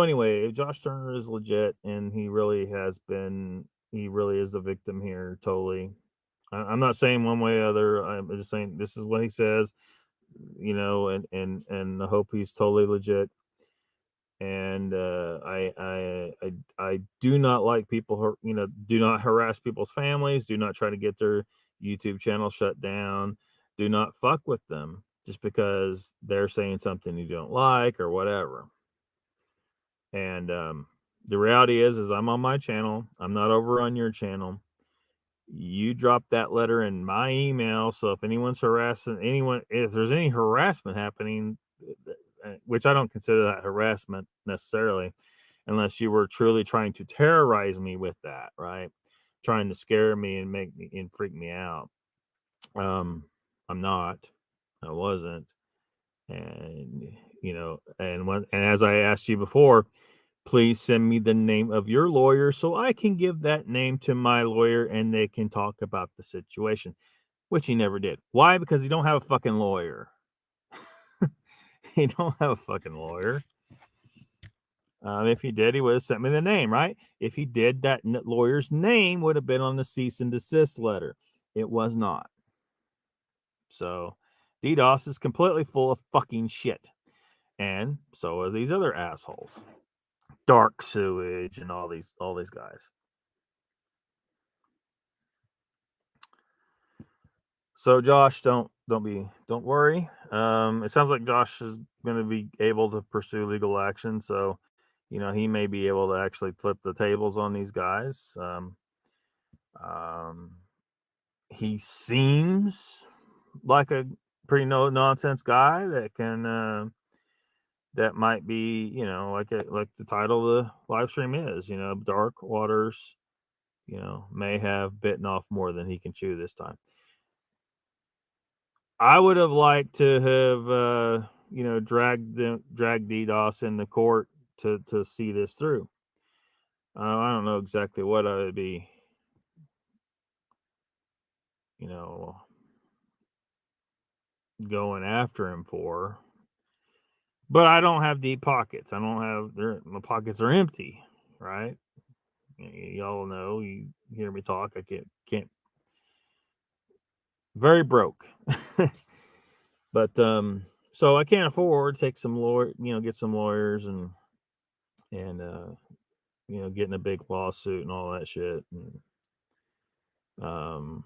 anyway, if Josh Turner is legit and he really is a victim here, totally. I'm not saying one way or other. I'm just saying this is what he says, and I hope he's totally legit. And I do not like people who, do not harass people's families. Do not try to get their YouTube channel shut down. Do not fuck with them just because they're saying something you don't like or whatever. And the reality is I'm on my channel. I'm not over on your channel. You drop that letter in my email. So if anyone's harassing anyone, if there's any harassment happening, which I don't consider that harassment necessarily, unless you were truly trying to terrorize me with that, right? Trying to scare me and make me and freak me out. I'm not. I wasn't. And and as I asked you before, please send me the name of your lawyer so I can give that name to my lawyer and they can talk about the situation, which he never did. Why? Because he don't have a fucking lawyer. He don't have a fucking lawyer. If he did, he would have sent me the name, right? If he did, that lawyer's name would have been on the cease and desist letter. It was not. So DDoS is completely full of fucking shit. And so are these other assholes. Dark Sewage and all these guys. So Josh, don't worry. It sounds like Josh is going to be able to pursue legal action. So, he may be able to actually flip the tables on these guys. He seems like a pretty no nonsense guy that can that might be, like the title of the live stream is, dark waters, may have bitten off more than he can chew this time. I would have liked to have dragged DDoS in the court to see this through. I don't know exactly what I would be, going after him for. But I don't have deep pockets. My pockets are empty, right? Y'all know, you hear me talk. I can't very broke. But so I can't afford to take some get some lawyers and getting a big lawsuit and all that shit. And,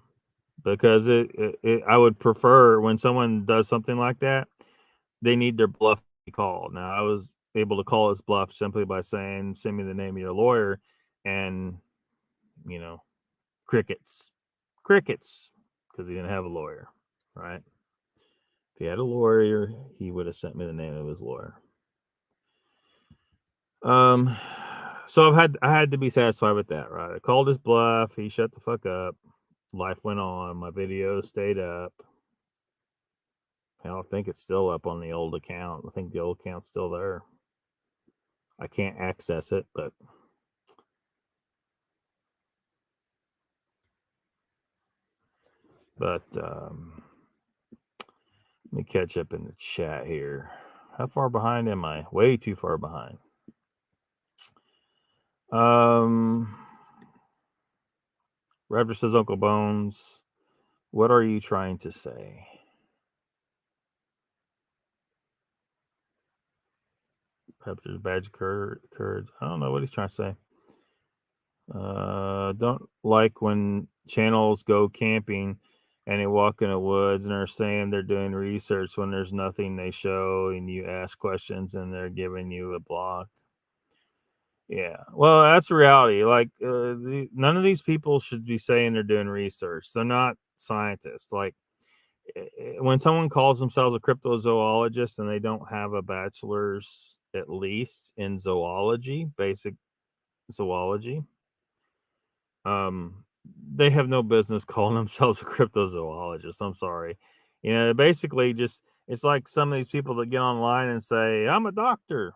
because I would prefer when someone does something like that, they need their bluff to be called. Now, I was able to call his bluff simply by saying, send me the name of your lawyer, and, crickets, because he didn't have a lawyer, right? If he had a lawyer, he would have sent me the name of his lawyer. So I had to be satisfied with that, right? I called his bluff. He shut the fuck up. Life went on. My video stayed up. I don't think it's still up on the old account. I think the old account's still there. I can't access it, but let me catch up in the chat here. How far behind am I? Way too far behind. Raptor says, Uncle Bones, what are you trying to say? Raptor's badge courage. I don't know what he's trying to say. Don't like when channels go camping and they walk in the woods and they're saying they're doing research when there's nothing they show, and you ask questions and they're giving you a block. Yeah, well, that's the reality. Like, none of these people should be saying they're doing research. They're not scientists. Like, when someone calls themselves a cryptozoologist and they don't have a bachelor's at least in zoology, basic zoology, um, they have no business calling themselves a cryptozoologist. I'm sorry. Basically just it's like some of these people that get online and say, I'm a doctor,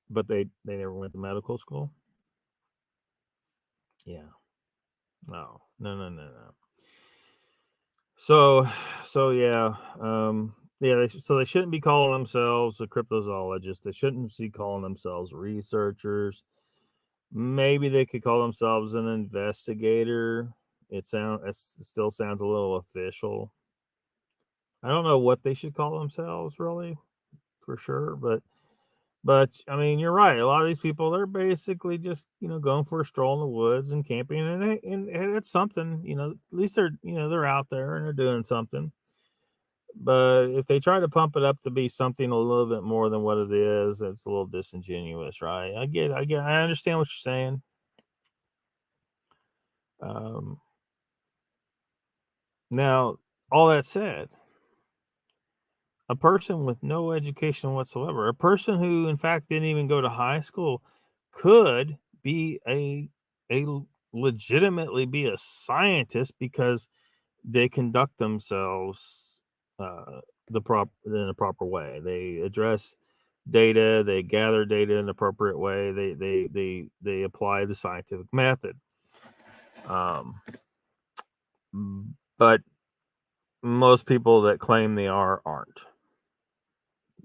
but they never went to medical school. Yeah. No. No, no, no, no. So yeah, so they shouldn't be calling themselves a cryptozoologist. They shouldn't be calling themselves researchers. Maybe they could call themselves an investigator. It still sounds a little official. I don't know what they should call themselves really, for sure, but I mean, you're right. A lot of these people, they're basically just going for a stroll in the woods and camping, and it's something. At least they're out there and they're doing something. But if they try to pump it up to be something a little bit more than what it is, it's a little disingenuous, right? I understand what you're saying. Um, Now, all that said, a person with no education whatsoever, a person who, in fact, didn't even go to high school, could be a legitimately be a scientist because they conduct themselves in a proper way. They address data, they gather data in an appropriate way. They apply the scientific method. Um, but most people that claim they aren't.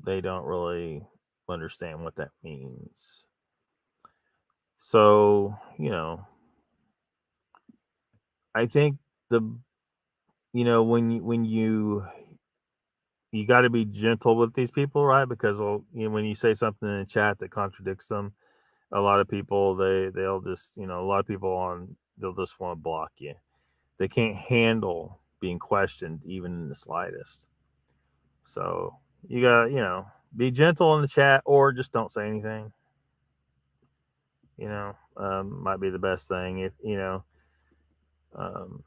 They don't really understand what that means. So, I think the when you got to be gentle with these people, right? Because when you say something in the chat that contradicts them, a lot of people they'll just a lot of people they'll just want to block you. They can't handle being questioned even in the slightest. So you got be gentle in the chat or just don't say anything. Might be the best thing if um,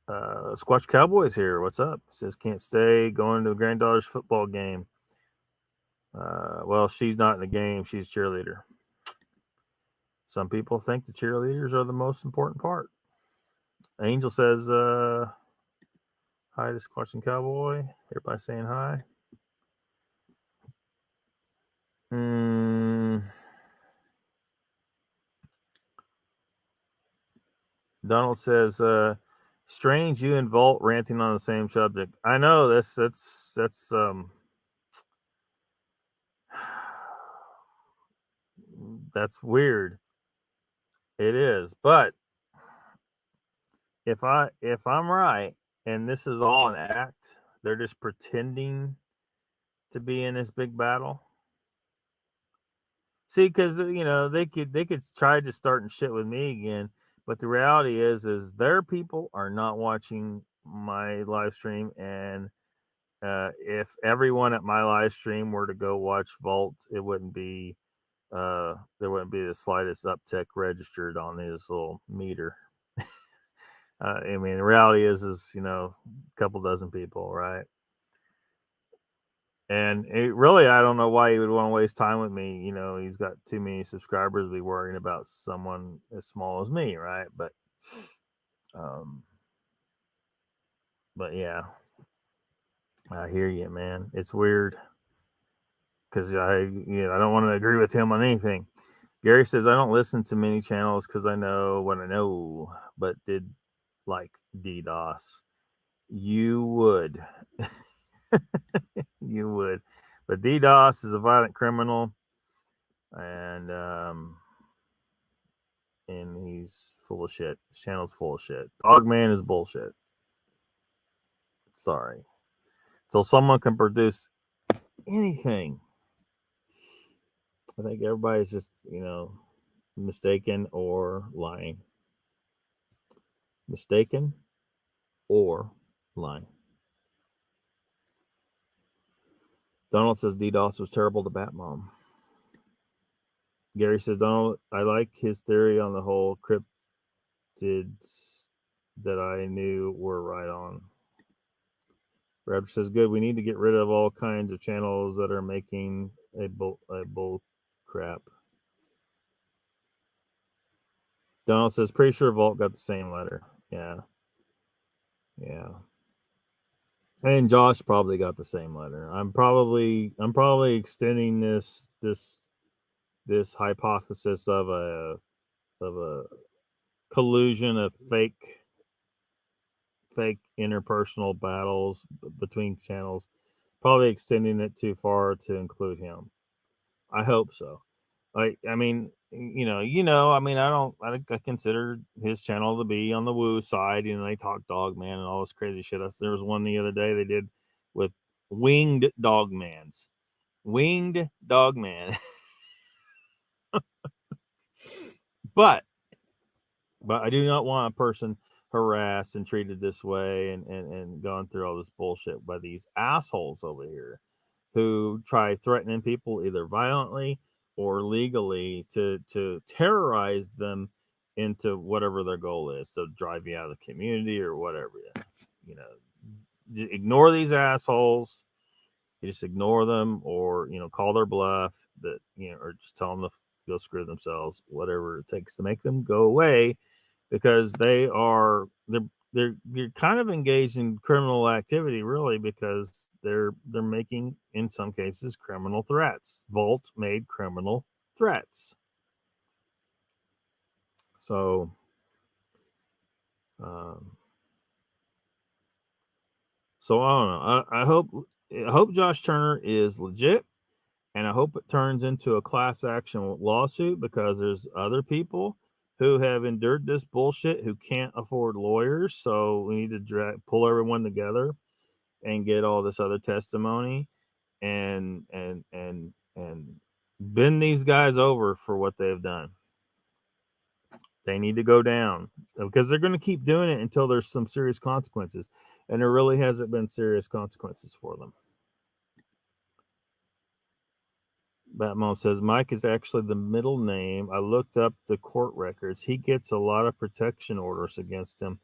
Squatch Cowboys here. What's up? Says can't stay going to a granddaughter's football game. Well, she's not in the game. She's a cheerleader. Some people think the cheerleaders are the most important part. Angel says, hi to Squatch and Cowboy. Everybody saying hi. Donald says, strange you and Vault ranting on the same subject. I know that's that's weird. It is, but if I'm right, and this is all an act, they're just pretending to be in this big battle. See, because they could try to start and shit with me again, but the reality is their people are not watching my live stream, and if everyone at my live stream were to go watch Vault, it wouldn't be there wouldn't be the slightest uptick registered on his little meter. I mean, the reality is a couple dozen people, right? And really, I don't know why he would want to waste time with me. He's got too many subscribers to be worrying about someone as small as me, right? Um, but yeah, I hear you, man. It's weird because I don't want to agree with him on anything. Gary says I don't listen to many channels because I know what I know, but did like DDoS. You would. You would. But DDoS is a violent criminal, and he's full of shit. His channel's full of shit. Dogman is bullshit. Sorry. So someone can produce anything. I think everybody's just, mistaken or lying. mistaken, or lying. Donald says DDoS was terrible to Batmom. Gary says, Donald, I like his theory on the whole cryptids that I knew were right on. Raptor says, good, we need to get rid of all kinds of channels that are making a bull crap. Donald says, pretty sure Vault got the same letter. Yeah. And Josh probably got the same letter. I'm probably extending this hypothesis of a collusion of fake interpersonal battles between channels, probably extending it too far to include him. I hope so. I mean, I consider his channel to be on the woo side. They talk Dog Man and all this crazy shit. There was one the other day they did with Winged Dog Man. But I do not want a person harassed and treated this way and going through all this bullshit by these assholes over here who try threatening people either violently or legally to terrorize them into whatever their goal is. So drive you out of the community or whatever. Ignore these assholes. You just ignore them, or call their bluff. Or just tell them to go screw themselves. Whatever it takes to make them go away, because they're kind of engaged in criminal activity, really, because they're making, in some cases, criminal threats. Vault made criminal threats. So, I don't know. I hope Josh Turner is legit, and I hope it turns into a class action lawsuit, because there's other people who have endured this bullshit who can't afford lawyers. So we need to pull everyone together and get all this other testimony and bend these guys over for what they've done. They need to go down, because they're going to keep doing it until there's some serious consequences, and there really hasn't been serious consequences for them. Batman says Mike is actually the middle name. I looked up the court records. He gets a lot of protection orders against him.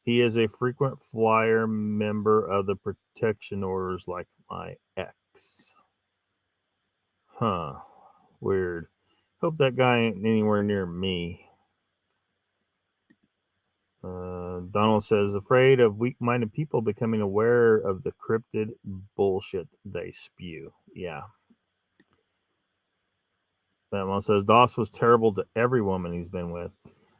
He is a frequent flyer member of the protection orders, like my ex. Huh. Weird. Hope that guy ain't anywhere near me. Donald says, afraid of weak-minded people becoming aware of the cryptid bullshit they spew. Yeah. That one says, Doss was terrible to every woman he's been with.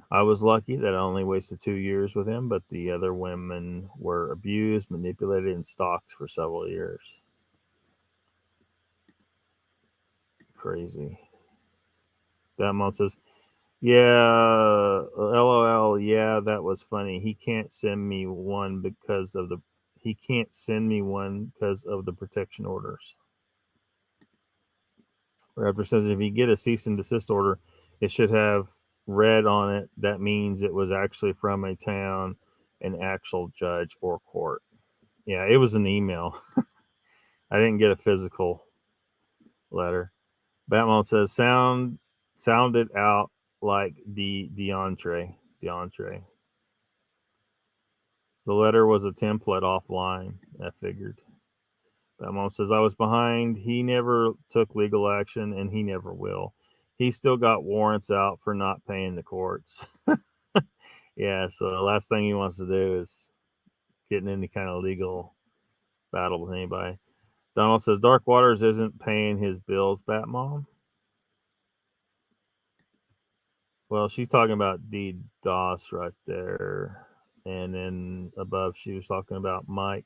I was lucky that I only wasted 2 years with him, but the other women were abused, manipulated, and stalked for several years. Crazy. That one says, yeah, LOL, yeah, that was funny. He can't send me one because of the protection orders. Raptor says, if you get a cease and desist order, it should have red on it. That means it was actually from a town, an actual judge or court. Yeah, it was an email. I didn't get a physical letter. Batman says, sounded out like DeAndre. The letter was a template offline, I figured. Batman says, I was behind. He never took legal action, and he never will. He still got warrants out for not paying the courts. Yeah, so the last thing he wants to do is get in any kind of legal battle with anybody. Donald says, Dark Waters isn't paying his bills, Batmom. Well, she's talking about DDoS right there. And then above, she was talking about Mike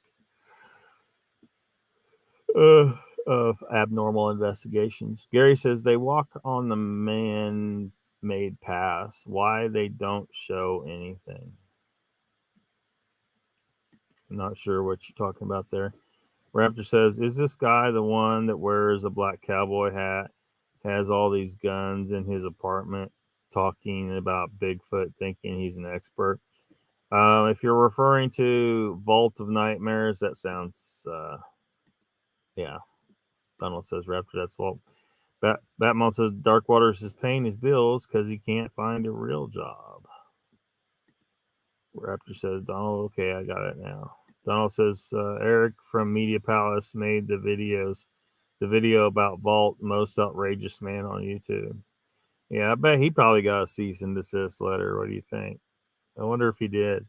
of abnormal investigations. Gary says they walk on the man-made paths. Why they don't show anything? I'm not sure what you're talking about there. Raptor says, is this guy the one that wears a black cowboy hat, has all these guns in his apartment, talking about Bigfoot, thinking he's an expert? If you're referring to Vault of Nightmares, that sounds, yeah. Donald says, Raptor, that's Vault. Batman says, Dark Waters is paying his bills because he can't find a real job. Raptor says, Donald, okay, I got it now. Donald says, Eric from Media Palace made the video about Vault, most outrageous man on YouTube. Yeah, I bet he probably got a cease and desist letter. What do you think? I wonder if he did.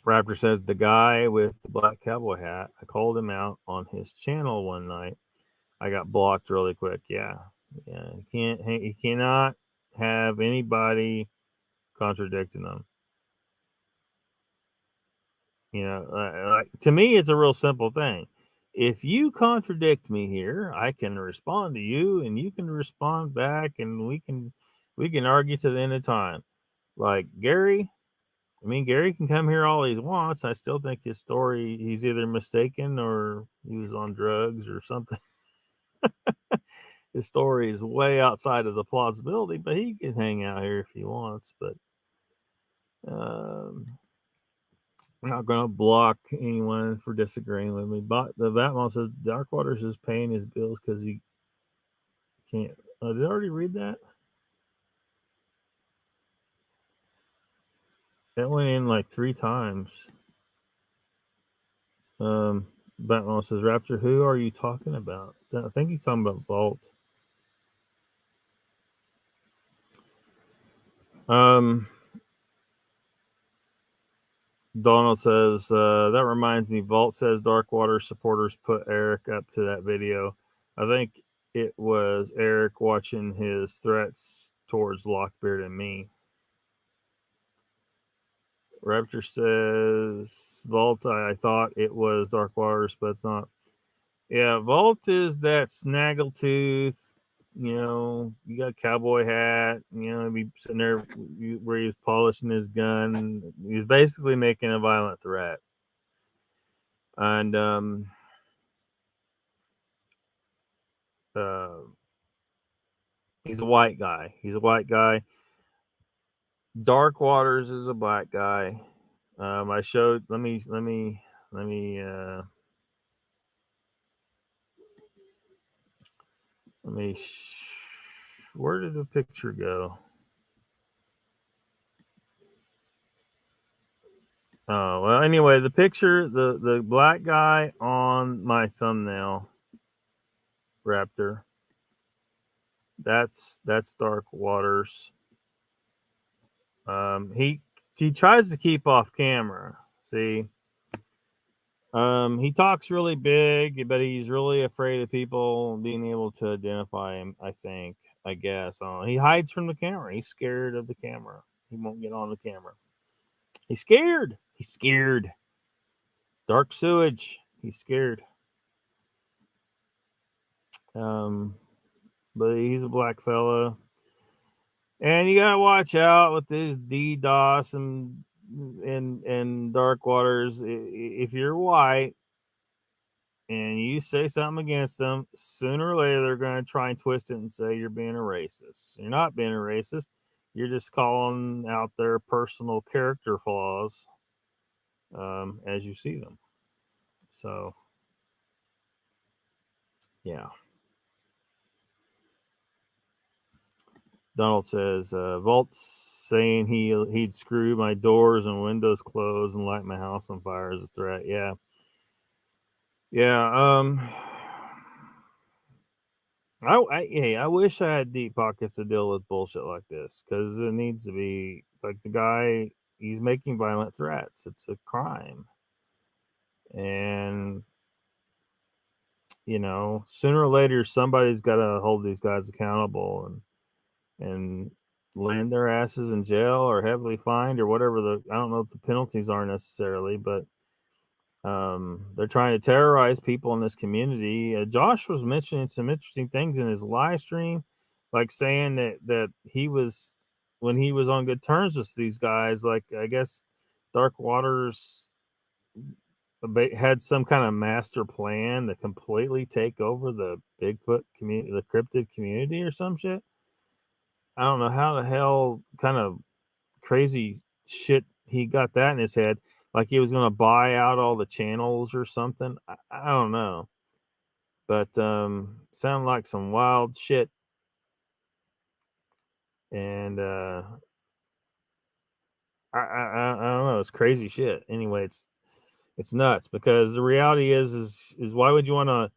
Raptor says, the guy with the black cowboy hat, I called him out on his channel one night. I got blocked really quick. Yeah. He cannot have anybody contradicting him. To me, it's a real simple thing. If you contradict me here, I can respond to you, and you can respond back, and we can argue to the end of time. Like Gary, Gary can come here all he wants. I still think his story, he's either mistaken or he was on drugs or something. His story is way outside of the plausibility, but he can hang out here if he wants. But I'm not going to block anyone for disagreeing with me. But the Batman says Dark Waters is paying his bills because he can't. Did I already read that? That went in like 3 times. Batman says, Raptor, who are you talking about? I think he's talking about Vault. Donald says, that reminds me, Vault says Dark Water supporters put Eric up to that video. I think it was Eric watching his threats towards Lockbeard and me. Raptor says, Vault, I thought it was Dark Waters, but it's not. Yeah, Vault is that snaggletooth, you got a cowboy hat, be sitting there where he's polishing his gun. He's basically making a violent threat. And he's a white guy. Dark Waters is a black guy. I showed. Let me. Where did the picture go? Oh, well, anyway, the picture, the black guy on my thumbnail, Raptor, that's Dark Waters. He tries to keep off camera. See, he talks really big, but he's really afraid of people being able to identify him. I guess. He hides from the camera. He's scared of the camera. He won't get on the camera. He's scared. Dark sewage. He's scared. But he's a black fella. And you gotta watch out with this DDoS and Dark Waters. If you're white and you say something against them, sooner or later they're gonna try and twist it and say you're being a racist. You're not being a racist. You're just calling out their personal character flaws as you see them. So, yeah. Donald says, Vault's saying he'd screw my doors and windows closed and light my house on fire as a threat. Yeah. I wish I had deep pockets to deal with bullshit like this, because it needs to be like the guy. He's making violent threats. It's a crime, and sooner or later somebody's got to hold these guys accountable and land their asses in jail or heavily fined or whatever. I don't know what the penalties are necessarily, but they're trying to terrorize people in this community. Josh was mentioning some interesting things in his live stream, like saying that he was, when he was on good terms with these guys, like I guess Dark Waters had some kind of master plan to completely take over the Bigfoot community, the cryptid community or some shit. I don't know how the hell kind of crazy shit. He got that in his head, like he was going to buy out all the channels or something. I don't know, but sounded like some wild shit. And I don't know. It's crazy shit. Anyway, it's nuts, because the reality is why would you want to?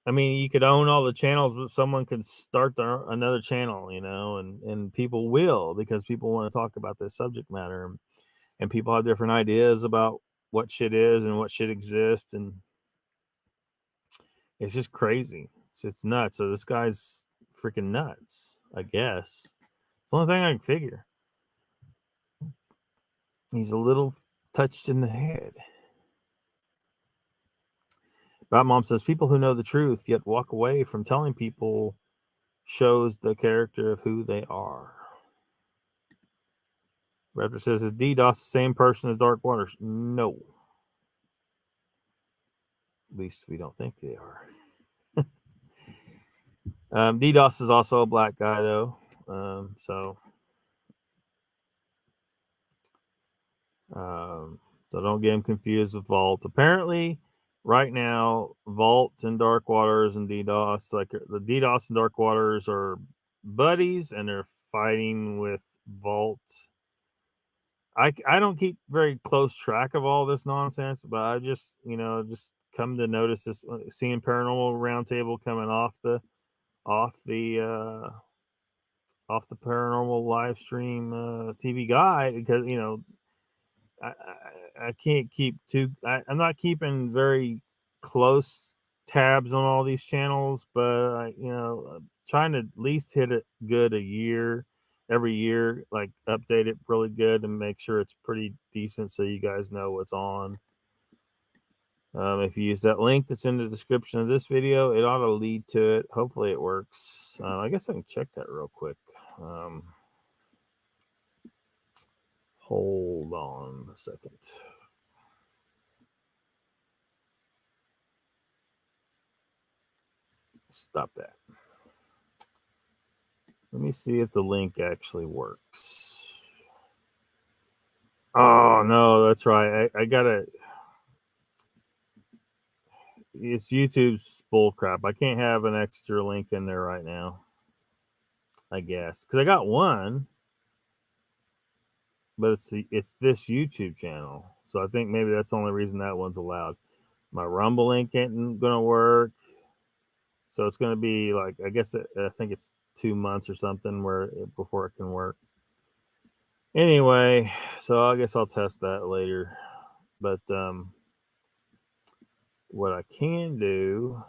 I mean, you could own all the channels, but someone could start another channel, you know, and people will, because people want to talk about this subject matter, and people have different ideas about what shit is and what shit exists, and it's just crazy. It's nuts. So this guy's freaking nuts, I guess. It's the only thing I can figure. He's a little touched in the head. Bat Mom says people who know the truth yet walk away from telling people shows the character of who they are. Raptor says, is DDoS the same person as Dark Waters? No. At least we don't think they are. DDoS is also a black guy, though. So don't get him confused with Vault. Apparently, right now, Vault and Dark Waters and DDoS, like the DDoS and Dark Waters are buddies, and they're fighting with Vault. I don't keep very close track of all this nonsense, but I just come to notice this, seeing Paranormal Roundtable coming off the Paranormal live stream TV guide, because I can't keep I'm not keeping very close tabs on all these channels, but trying to at least hit it good every year, like update it really good and make sure it's pretty decent, so you guys know what's on. If you use that link that's in the description of this video, it ought to lead to it. Hopefully it works. I guess I can check that real quick. Hold on a second. Stop that. Let me see if the link actually works. Oh, no, that's right. I gotta... It's YouTube's bullcrap. I can't have an extra link in there right now, I guess. Because I got one, but it's this YouTube channel. So I think maybe that's the only reason that one's allowed. My Rumble link ain't going to work. So it's going to be like, I guess I think it's 2 months or something before it can work. Anyway, so I guess I'll test that later. But what I can do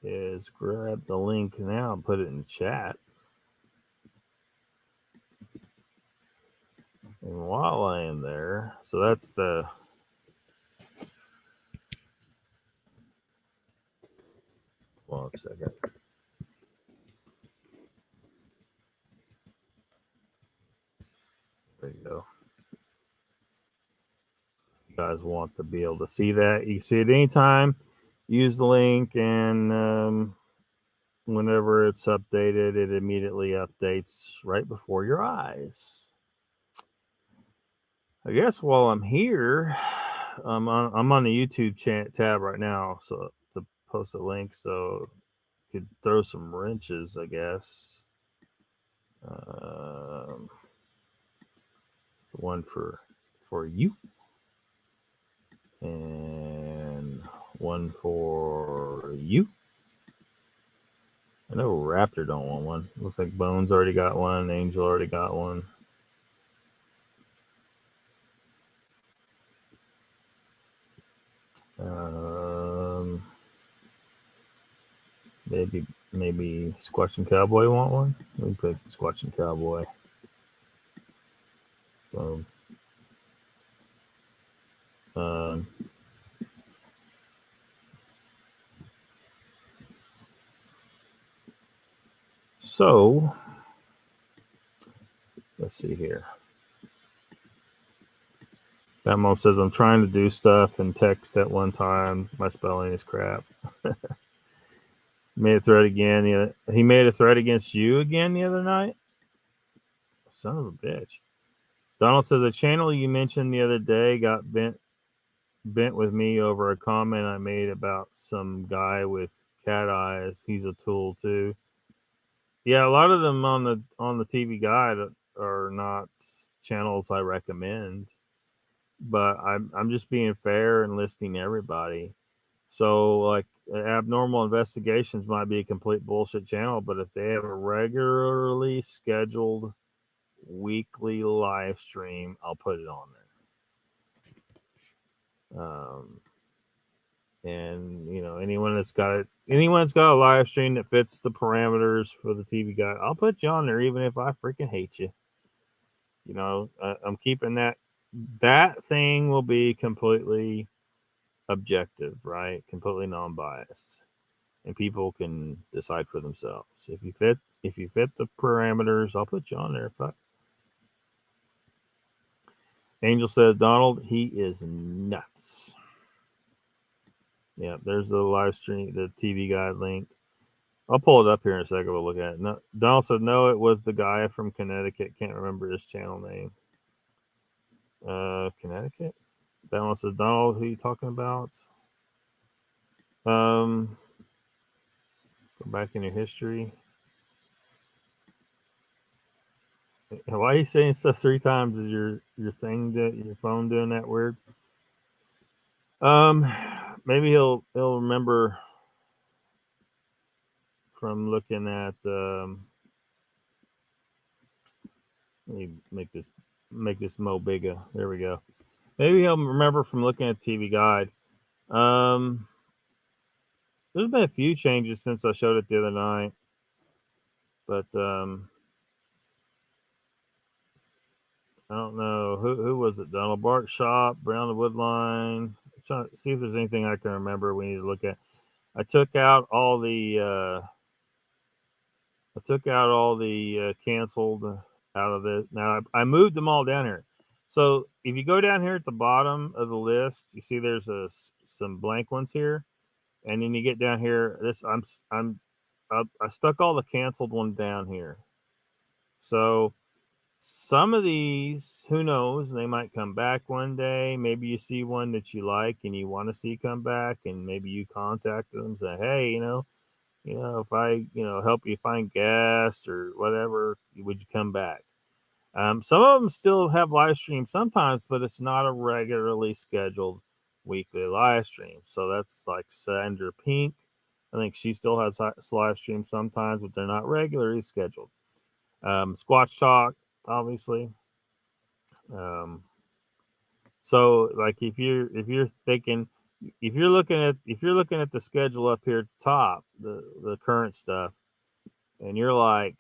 is grab the link now and put it in the chat. And while I am there, so that's the... Hold on a second. There you go. You guys want to be able to see that, you can see it anytime. Use the link, and whenever it's updated, it immediately updates right before your eyes. I guess while I'm here, I'm on the YouTube tab right now, so to post a link, so could throw some wrenches, I guess. It's one for you, and one for you. I know Raptor don't want one. Looks like Bones already got one. Angel already got one. Maybe Squatching Cowboy want one. Let me pick Squatching Cowboy. Boom. So let's see here. Batmo says, I'm trying to do stuff and text at one time. My spelling is crap. Made a threat again. He made a threat against you again the other night? son of a bitch. Donald says the channel you mentioned the other day got bent with me over a comment I made about some guy with cat eyes. He's a tool too. Yeah, a lot of them on the TV Guide are not channels I recommend, but I'm just being fair and listing everybody. So like Abnormal Investigations might be a complete bullshit channel, but if they have a regularly scheduled weekly live stream, I'll put it on there. And anyone that's got a live stream that fits the parameters for the TV Guide, I'll put you on there, even if I freaking hate you. I'm keeping that thing will be completely objective, right? Completely non-biased, and people can decide for themselves. If you fit the parameters, I'll put you on there. But Angel says, Donald, he is nuts. Yeah, there's the live stream, the TV Guide link. I'll pull it up here in a second. We'll look at it. No, Donald said, no, it was the guy from Connecticut. Can't remember his channel name. Connecticut? Donald says, Donald, who are you talking about? Go back in your history. Why are you saying stuff 3 times? Is your phone doing that weird? Maybe he'll remember from looking at. Let me make this mo bigger. There we go. Maybe he'll remember from looking at TV Guide. There's been a few changes since I showed it the other night, but I don't know who was it. Donald Bart Shop, Brown the Woodline. I'm trying to see if there's anything I can remember we need to look at. I took out all the canceled out of it. Now I moved them all down here. So if you go down here at the bottom of the list, you see there's some blank ones here, and then you get down here. I stuck all the canceled ones down here. So some of these, who knows, they might come back one day. Maybe you see one that you like and you want to see come back, and maybe you contact them and say, hey, if I, help you find guests or whatever, would you come back? Some of them still have live streams sometimes, but it's not a regularly scheduled weekly live stream. So that's like Sandra Pink. I think she still has live streams sometimes, but they're not regularly scheduled. Squatch Talk, obviously. So like if you're thinking, if you're looking at the schedule up here at the top, the current stuff, and you're like,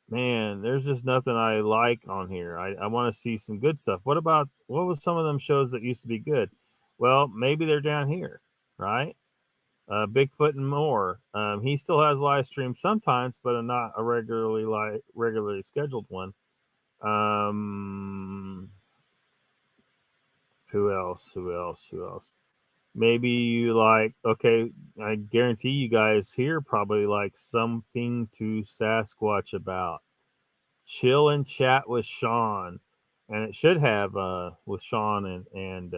man, there's just nothing I like on here. I want to see some good stuff. What was some of them shows that used to be good? Well, maybe they're down here, right? Bigfoot and More. He still has live streams sometimes, but not a regularly scheduled one. Who else? Maybe you like, okay, I guarantee you guys here probably like Something to Sasquatch About. Chill and Chat with Sean. And it should have with Sean and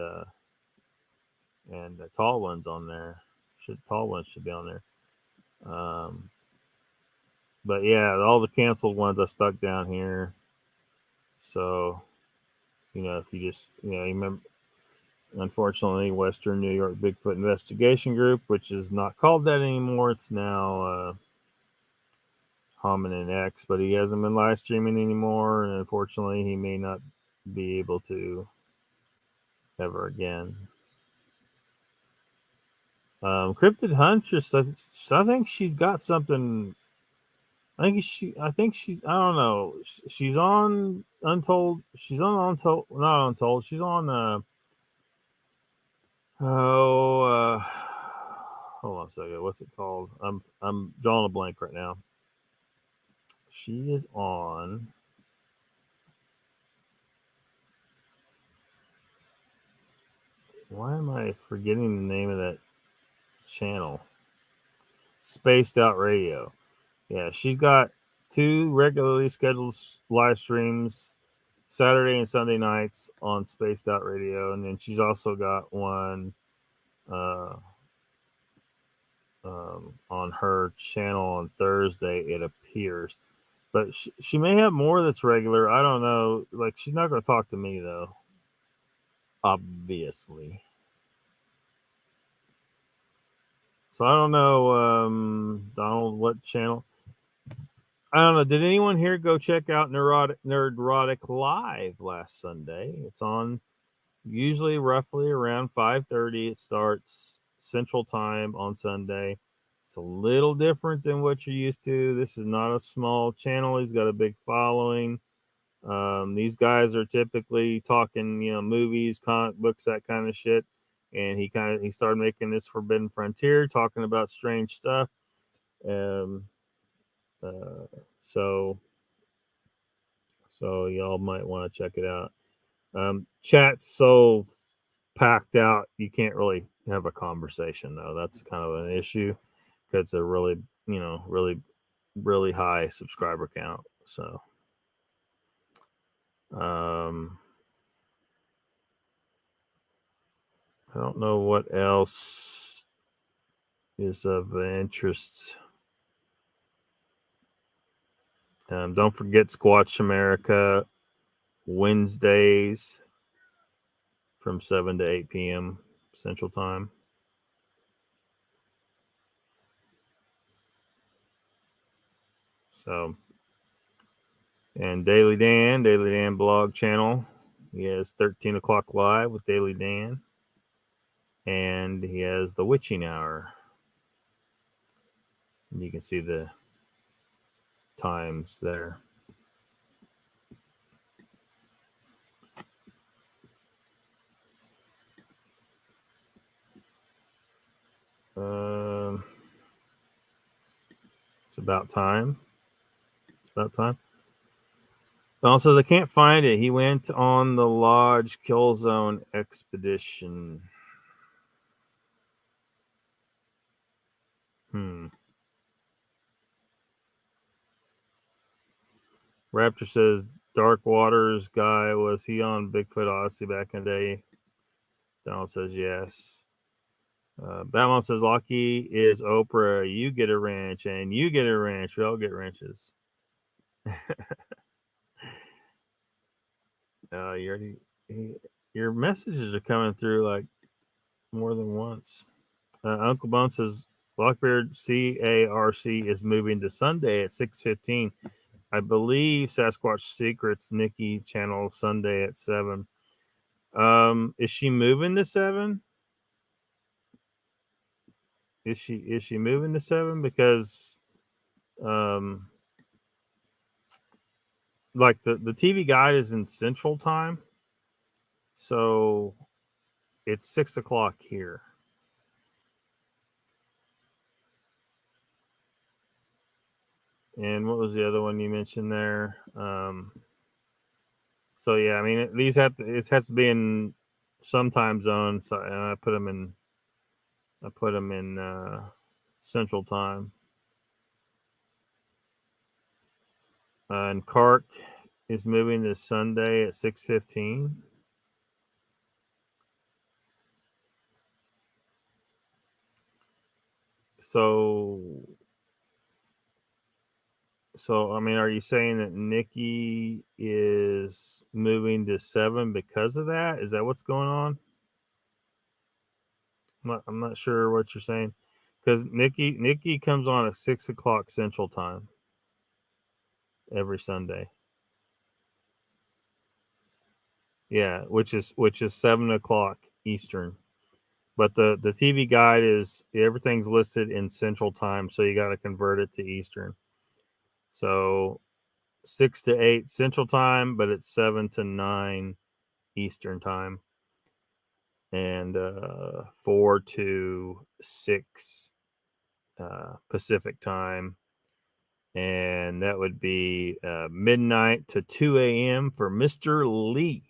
Tall Ones on there. Tall Ones should be on there. But yeah, all the canceled ones I stuck down here. So, if you just, you remember, unfortunately, Western New York Bigfoot Investigation Group, which is not called that anymore. It's now Hominin X, but he hasn't been live streaming anymore. And unfortunately, he may not be able to ever again. Cryptid Huntress, I think she's got something. I don't know. She's on Untold. She's on Untold, not Untold. She's on, hold on a second. What's it called? I'm drawing a blank right now. She is on. Why am I forgetting the name of that channel? Spaced Out Radio. Yeah, she's got 2 regularly scheduled live streams Saturday and Sunday nights on Spaced Out Radio, and then she's also got one on her channel on Thursday, it appears. But she may have more that's regular. I don't know. Like, she's not going to talk to me, though. Obviously. So I don't know, Donald, what channel. I don't know. Did anyone here go check out Nerdrotic Live last Sunday? It's on usually roughly around 5:30. It starts Central Time on Sunday. It's a little different than what you're used to. This is not a small channel. He's got a big following. These guys are typically talking, movies, comic books, that kind of shit. And he started making this Forbidden Frontier, talking about strange stuff. So y'all might want to check it out. Chat's so packed out, you can't really have a conversation, though. That's kind of an issue because it's a really, really high subscriber count. So, I don't know what else is of interest. Don't forget Squatch America Wednesdays from 7 to 8 p.m. Central Time. So, and Daily Dan blog channel. He has 13 o'clock live with Daily Dan. And he has the Witching Hour. And you can see the times there. It's about time. Don says, I can't find it. He went on the Lodge Killzone expedition. Raptor says, Dark Waters guy, was he on Bigfoot Odyssey back in the day? Donald says, yes. Batman says, Lucky is Oprah. You get a ranch, and you get a ranch. We all get ranches. Your messages are coming through like more than once. Uncle Bone says, Lockbeard CARC is moving to Sunday at 6:15. I believe Sasquatch Secrets Nikki channel Sunday at 7. Is she moving to 7? Is she moving to 7? Because like the TV guide is in Central Time, so it's 6 o'clock here. And what was the other one you mentioned there? So yeah, I mean, it has to be in some time zone. So, and I put them in Central Time. And Kark is moving to Sunday at 6:15. So I mean, are you saying that Nikki is moving to 7 because of that? Is that what's going on? I'm not sure what you're saying, because Nikki comes on at 6 o'clock Central Time every Sunday. Yeah, which is 7 o'clock Eastern. But the TV guide is everything's listed in Central Time, so you got to convert it to Eastern. So 6 to 8 Central Time, but it's 7 to 9 Eastern Time, and 4 to 6 Pacific Time, and that would be midnight to 2 a.m. for Mr. Lee.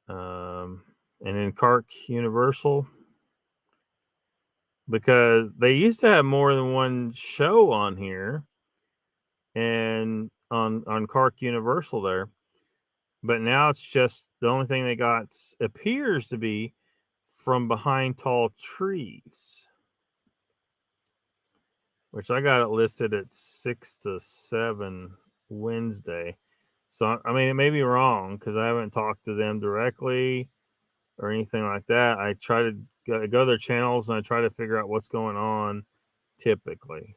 And then Kark Universal, because they used to have more than one show on here and on Kark Universal there. But now it's just the only thing they got appears to be From Behind Tall Trees, which I got it listed at 6 to 7 Wednesday. So, I mean, it may be wrong because I haven't talked to them directly or anything like that. I try to go to their channels and I try to figure out what's going on typically.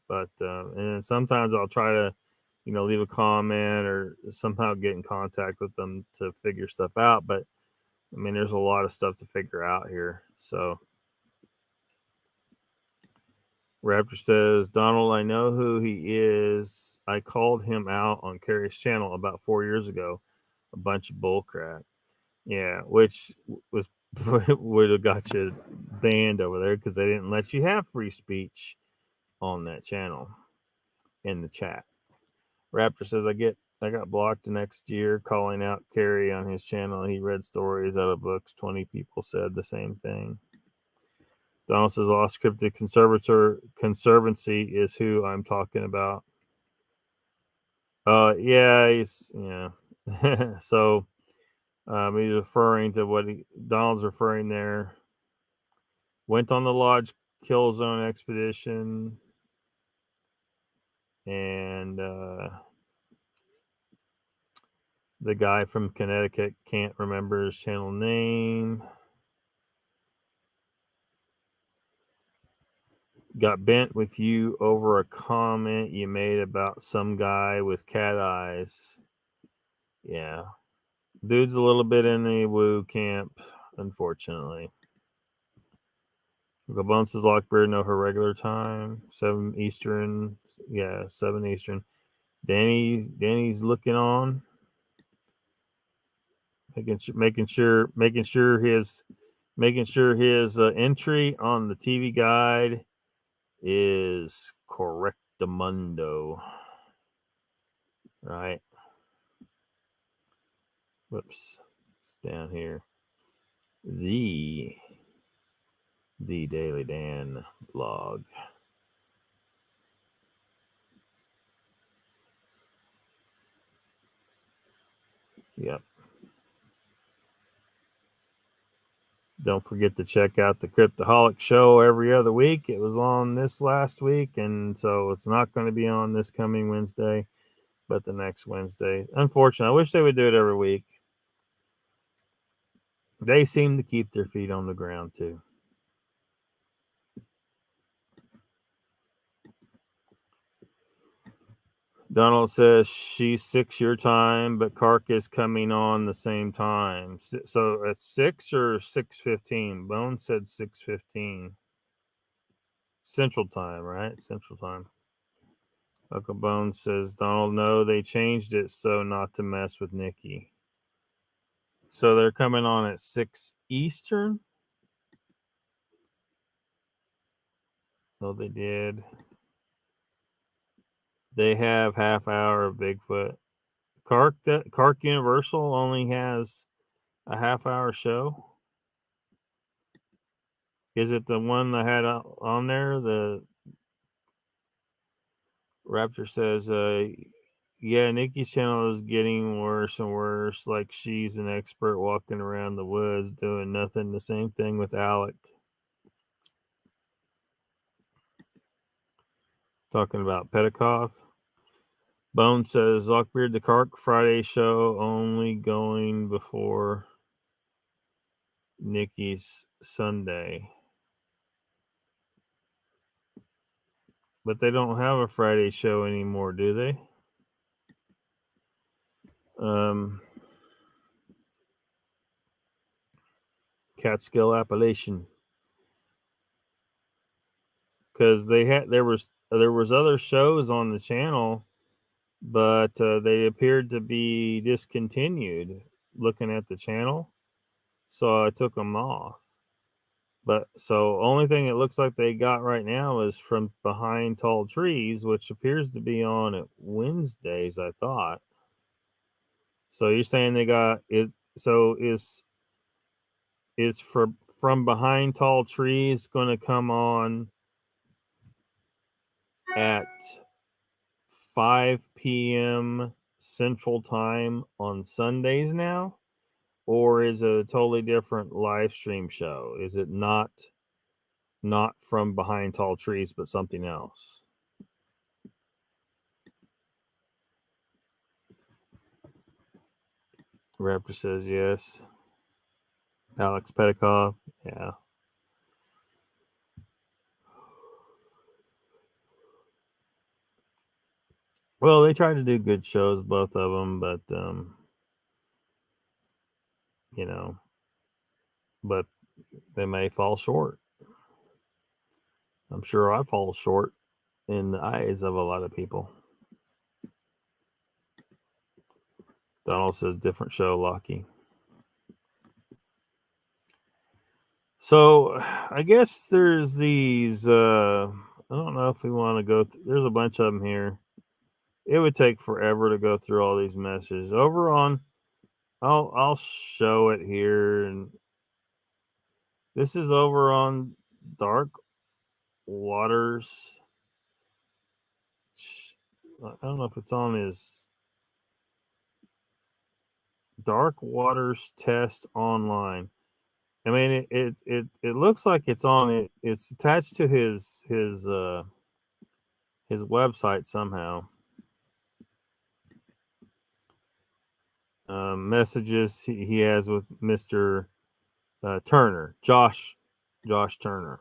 But, and then sometimes I'll try to, leave a comment or somehow get in contact with them to figure stuff out. But, I mean, there's a lot of stuff to figure out here. So, Raptor says, Donald, I know who he is. I called him out on Carrie's channel about 4 years ago. A bunch of bullcrap. Yeah, which was would have got you banned over there because they didn't let you have free speech on that channel in the chat. Raptor says, I got blocked the next year calling out Carrie on his channel. He read stories out of books. 20 people said the same thing. Donald says, Lost Cryptid Conservancy is who I'm talking about. Yeah. So he's referring to what Donald's referring there. Went on the Lodge Kill Zone expedition. And the guy from Connecticut can't remember his channel name. Got bent with you over a comment you made about some guy with cat eyes. Yeah. Dude's a little bit in the woo camp, unfortunately. Gabon says Lockbeard, no, her regular time. 7 Eastern. Yeah, 7 Eastern. Danny's looking on. Making sure his entry on the TV guide is correctamundo. Right. Whoops. It's down here. The Daily Dan blog. Yep. Don't forget to check out the Cryptoholic show every other week. It was on this last week, and so it's not going to be on this coming Wednesday, but the next Wednesday. Unfortunately, I wish they would do it every week. They seem to keep their feet on the ground, too. Donald says she's 6 your time, but Kark is coming on the same time. So at 6 or 6:15? Bone said 6:15. Central time, right? Central time. Uncle Bone says, Donald, no, they changed it so not to mess with Nikki. So they're coming on at 6 Eastern? Oh, they did. They have half hour of Bigfoot. Kark Universal only has a half hour show. Is it the one I had on there? The Raptor says, yeah, Nikki's channel is getting worse and worse. Like she's an expert walking around the woods doing nothing. The same thing with Alec. Talking about Petikov. Bone says, Lockbeard, the Kark Friday show only going before Nikki's Sunday. But they don't have a Friday show anymore, do they? Catskill Appalachian. Because there was other shows on the channel, but they appeared to be discontinued. Looking at the channel, so I took them off. But so only thing it looks like they got right now is From Behind Tall Trees, which appears to be on at Wednesdays, I thought. So you're saying they got it? So is From Behind Tall Trees going to come on at 5 p.m. Central Time on Sundays now? Or is it a totally different live stream show? Is it not From Behind Tall Trees, but something else? Raptor says yes. Alex Petikoff, yeah. Well, they try to do good shows, both of them, but you know, but they may fall short. I'm sure I fall short in the eyes of a lot of people. Donald says different show, Lockie. So I guess there's these. I don't know if we want to go. There's a bunch of them here. It would take forever to go through all these messages. Over on, I'll show it here, and this is over on Dark Waters. I don't know if it's on his Dark Waters Test Online. I mean, it looks like it's on it. It's attached to his website somehow. Messages he has with Mr. Turner, Josh Turner.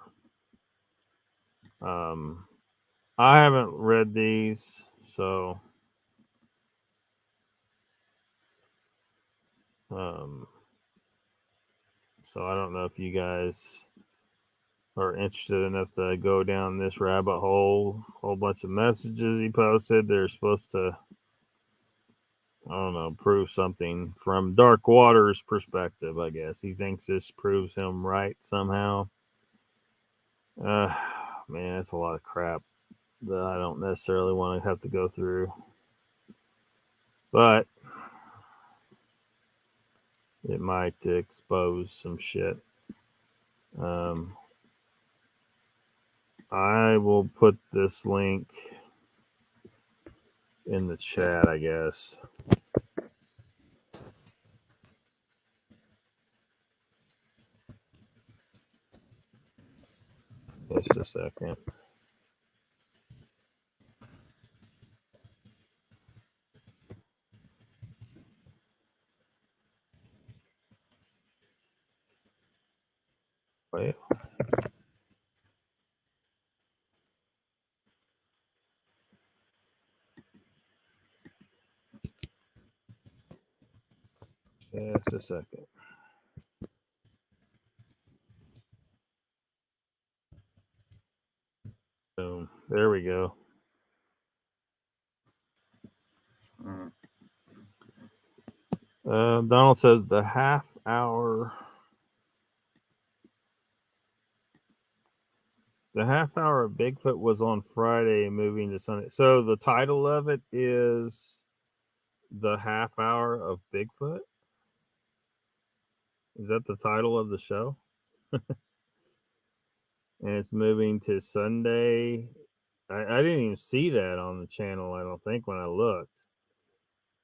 I haven't read these, so so I don't know if you guys are interested enough to go down this rabbit hole. Whole bunch of messages he posted. They're supposed to, I don't know, prove something from Dark Waters' perspective, I guess. He thinks this proves him right somehow. Man, it's a lot of crap that I don't necessarily want to have to go through. But it might expose some shit. I will put this link in the chat, I guess. Just a second. Wait. Just a second. Boom. There we go. Donald says the half hour of Bigfoot was on Friday, moving to Sunday. So the title of it is the half hour of Bigfoot. Is that the title of the show? And it's moving to Sunday. I didn't even see that on the channel, I don't think, when I looked.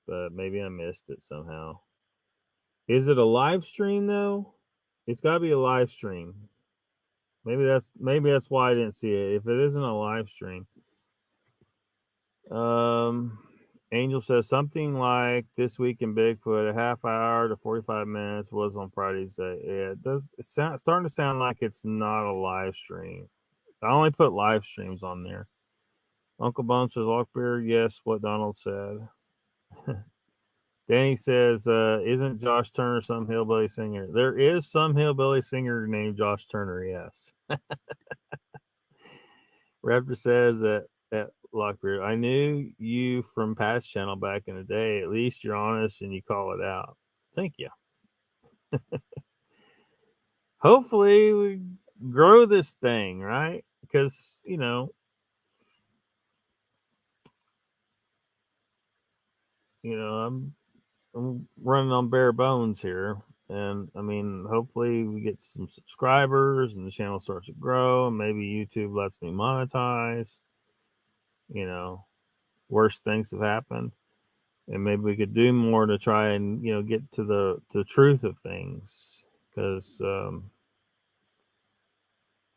But maybe I missed it somehow. Is it a live stream though? It's got to be a live stream. Maybe that's why I didn't see it. If it isn't a live stream. Angel says something like This Week in Bigfoot, a half hour to 45 minutes was on Friday's day. Yeah, it does. It's starting to sound like it's not a live stream. I only put live streams on there. Uncle Bone says Lockbeard, yes, what Donald said. Danny says, isn't Josh Turner some hillbilly singer? There is some hillbilly singer named Josh Turner, yes. Raptor says that Lockbeard, I knew you from past channel back in the day. At least you're honest and you call it out. Thank you. Hopefully we grow this thing, right? Because, I'm running on bare bones here, and I mean, hopefully we get some subscribers and the channel starts to grow, and maybe YouTube lets me monetize. You know, worse things have happened, and maybe we could do more to try and get to the truth of things, because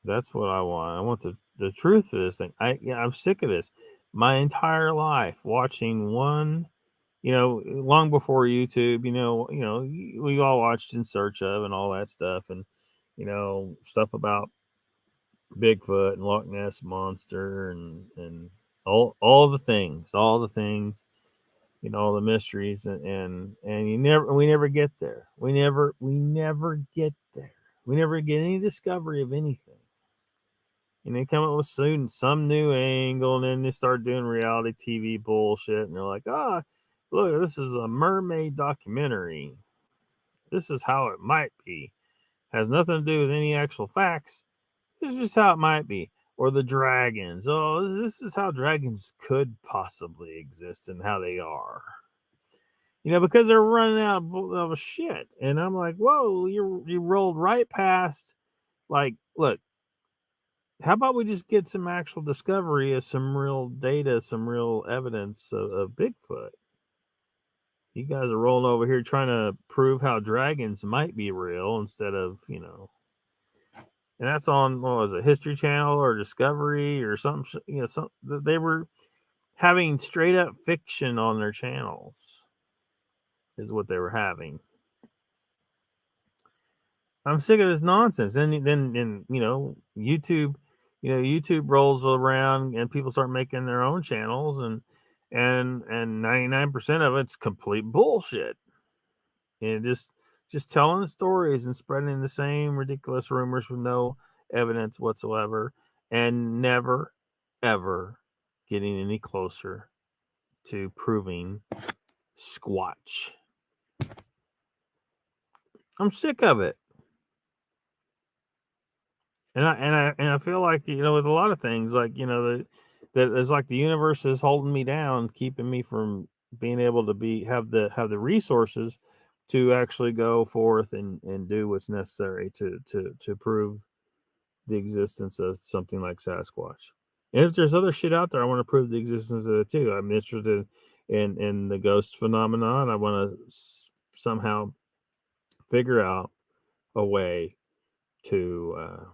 that's what I want. I want the truth of this thing. I'm sick of this. My entire life watching one, long before YouTube, we all watched In Search of and all that stuff, and stuff about Bigfoot and Loch Ness monster, and all the things, all the mysteries, and we never get there. We never get there. We never get any discovery of anything. And they come up with some new angle, and then they start doing reality TV bullshit, and they're like, look, this is a mermaid documentary. This is how it might be. Has nothing to do with any actual facts. This is just how it might be. Or the dragons. Oh, this is how dragons could possibly exist and how they are. Because they're running out of shit. And I'm like, whoa, you rolled right past. Like, look, how about we just get some actual discovery of some real data, some real evidence of Bigfoot? You guys are rolling over here trying to prove how dragons might be real instead of, and that's on, what was it, History Channel or Discovery or something, they were having straight up fiction on their channels, is what they were having. I'm sick of this nonsense. And then YouTube rolls around and people start making their own channels, and 99% of it's complete bullshit. And just telling stories and spreading the same ridiculous rumors with no evidence whatsoever, and never ever getting any closer to proving squatch. I'm sick of it. And I feel like, with a lot of things, like, that it's like the universe is holding me down, keeping me from being able to have the resources to actually go forth and do what's necessary to prove the existence of something like Sasquatch. And if there's other shit out there, I want to prove the existence of it too. I'm interested in the ghost phenomenon. I want to somehow figure out a way to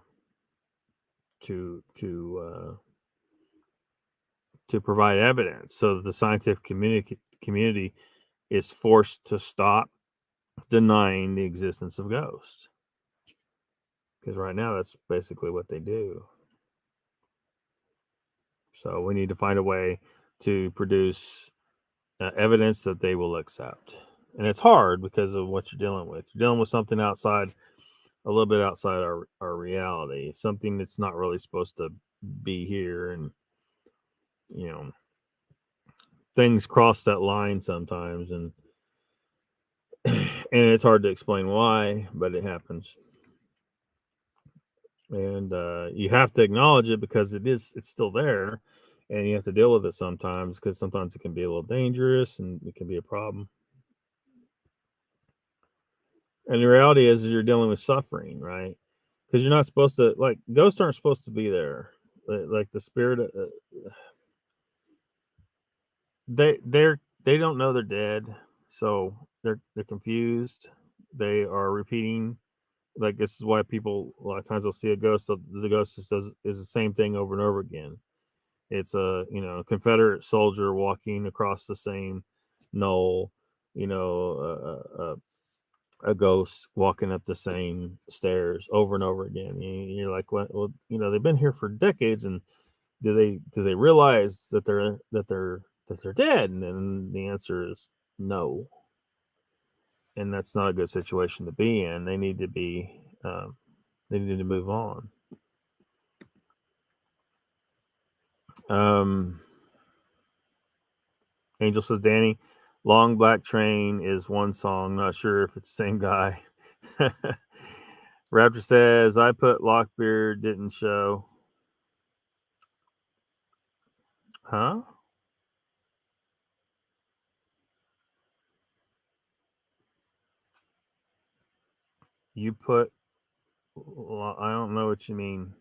to to uh, to provide evidence, so that the scientific community is forced to stop denying the existence of ghosts. Because right now, that's basically what they do. So we need to find a way to produce evidence that they will accept. And it's hard because of what you're dealing with. You're dealing with something outside, a little bit outside our reality, something that's not really supposed to be here. And, things cross that line sometimes. And it's hard to explain why, but it happens. And you have to acknowledge it because it's still there, and you have to deal with it sometimes, because sometimes it can be a little dangerous and it can be a problem. And the reality is you're dealing with suffering, right? Because you're not supposed to, like, ghosts aren't supposed to be there. Like the spirit, they don't know they're dead, so they're confused. They are repeating. Like, this is why people, a lot of times, they'll see a ghost. So the ghost is the same thing over and over again. It's a Confederate soldier walking across the same knoll. A ghost walking up the same stairs over and over again. You're like, well, they've been here for decades, and do they realize that they're dead? And then the answer is no. And that's not a good situation to be in. They need to be. They need to move on. Angel says, Danny, Long Black Train is one song. Not sure if it's the same guy. Raptor says, I put Lockbeard didn't show. Huh? You put, well, I don't know what you mean.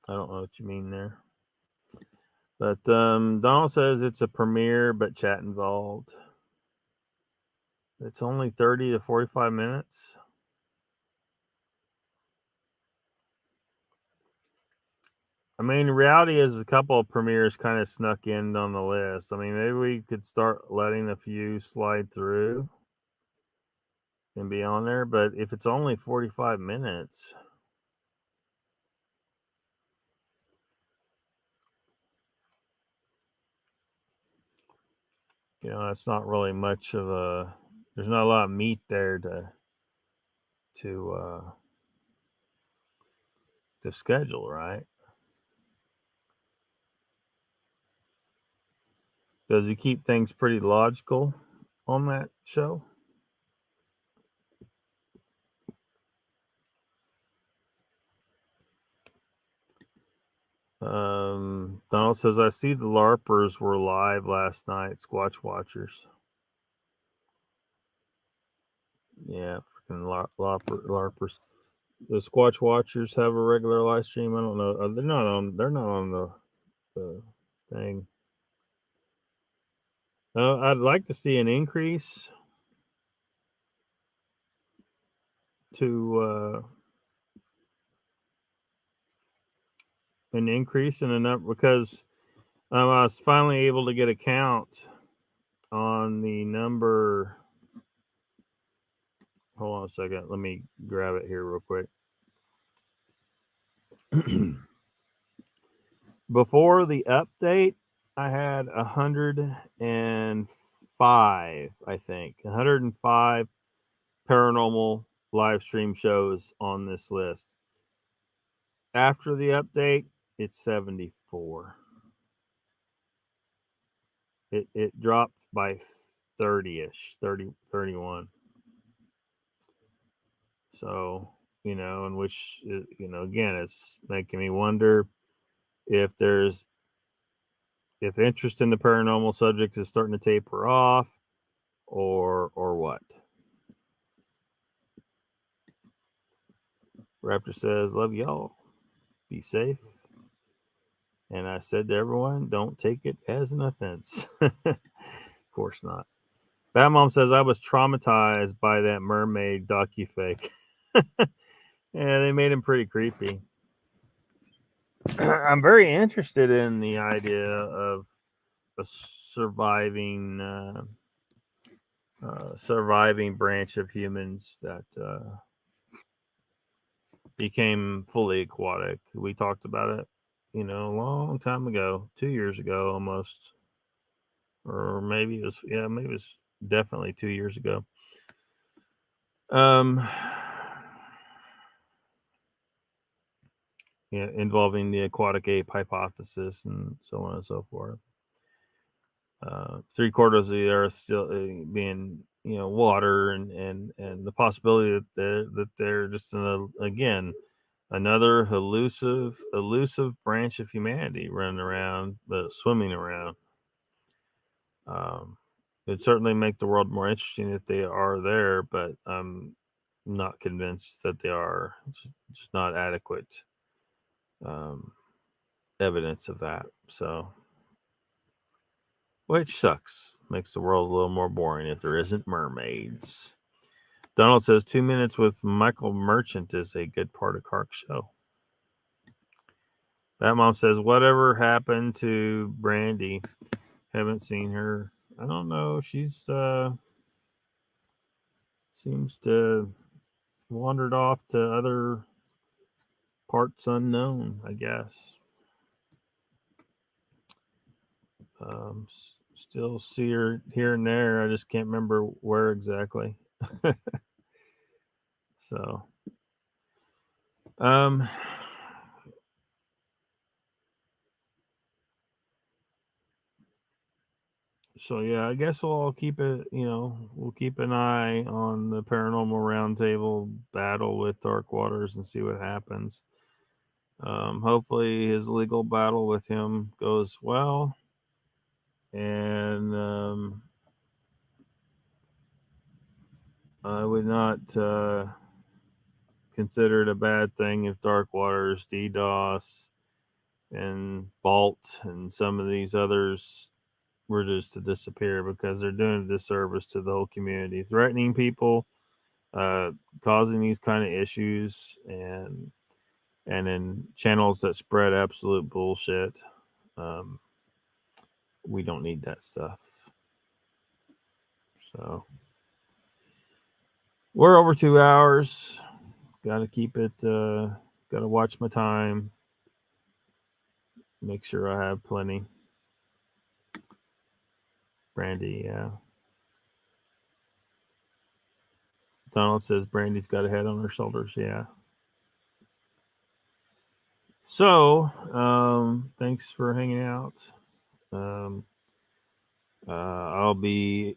I don't know what you mean there. But Donald says it's a premiere, but chat involved. It's only 30 to 45 minutes. I mean, the reality is a couple of premieres kind of snuck in on the list. I mean, maybe we could start letting a few slide through and be on there. But if it's only 45 minutes, you know, that's not really much of a. There's not a lot of meat there to schedule, right? Does he keep things pretty logical on that show? Donald says, I see the LARPers were live last night, Squatch Watchers. Yeah, freaking LARPers. The Squatch Watchers have a regular live stream. I don't know. They're not on. They're not on the thing. I'd like to see an increase to an increase in the number because I was finally able to get a count on the number. Hold on a second. Let me grab it here real quick. Before the update, I had 105, I think. 105 paranormal live stream shows on this list. After the update, it's 74. It dropped by 30-ish, 30, 31. So, you know, and which, you know, again, it's making me wonder if if interest in the paranormal subjects is starting to taper off or what. Raptor says, love y'all. Be safe. And I said to everyone, don't take it as an offense. Of course not. Batmom says, I was traumatized by that mermaid docufake. Yeah, they made him pretty creepy. I'm very interested in the idea of a surviving branch of humans that became fully aquatic. We talked about it, you know, a long time ago, 2 years ago almost, or maybe it was definitely 2 years ago. Yeah, involving the aquatic ape hypothesis and so on and so forth. 3/4 of the earth still being, you know, water, and the possibility that they're just again another elusive branch of humanity running around, swimming around. It'd certainly make the world more interesting if they are there, but I'm not convinced that they are. It's just not adequate evidence of that. So, which sucks. Makes the world a little more boring if there isn't mermaids. Donald says 2 minutes with Michael Merchant is a good part of Kark's show. Batmom says, whatever happened to Brandy? Haven't seen her. I don't know. She's seems to wandered off to other parts unknown, I guess. Still see her here and there. I just can't remember where exactly. So, so yeah, I guess we'll keep it. You know, we'll keep an eye on the paranormal roundtable battle with Dark Waters and see what happens. Hopefully, his legal battle with him goes well, and I would not consider it a bad thing if Dark Waters, DDoS, and Vault, and some of these others were just to disappear, because they're doing a disservice to the whole community, threatening people, causing these kind of issues, and in channels that spread absolute bullshit. We don't need that stuff. So we're over 2 hours. Got to keep it. Got to watch my time. Make sure I have plenty. Brandy, yeah. Donald says Brandy's got a head on her shoulders. Yeah. So, thanks for hanging out. I'll be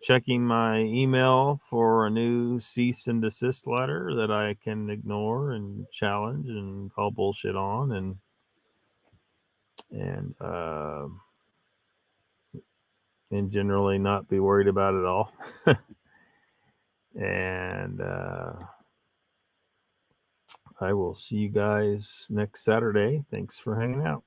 checking my email for a new cease and desist letter that I can ignore and challenge and call bullshit on, and generally not be worried about it all. And I will see you guys next Saturday. Thanks for hanging out.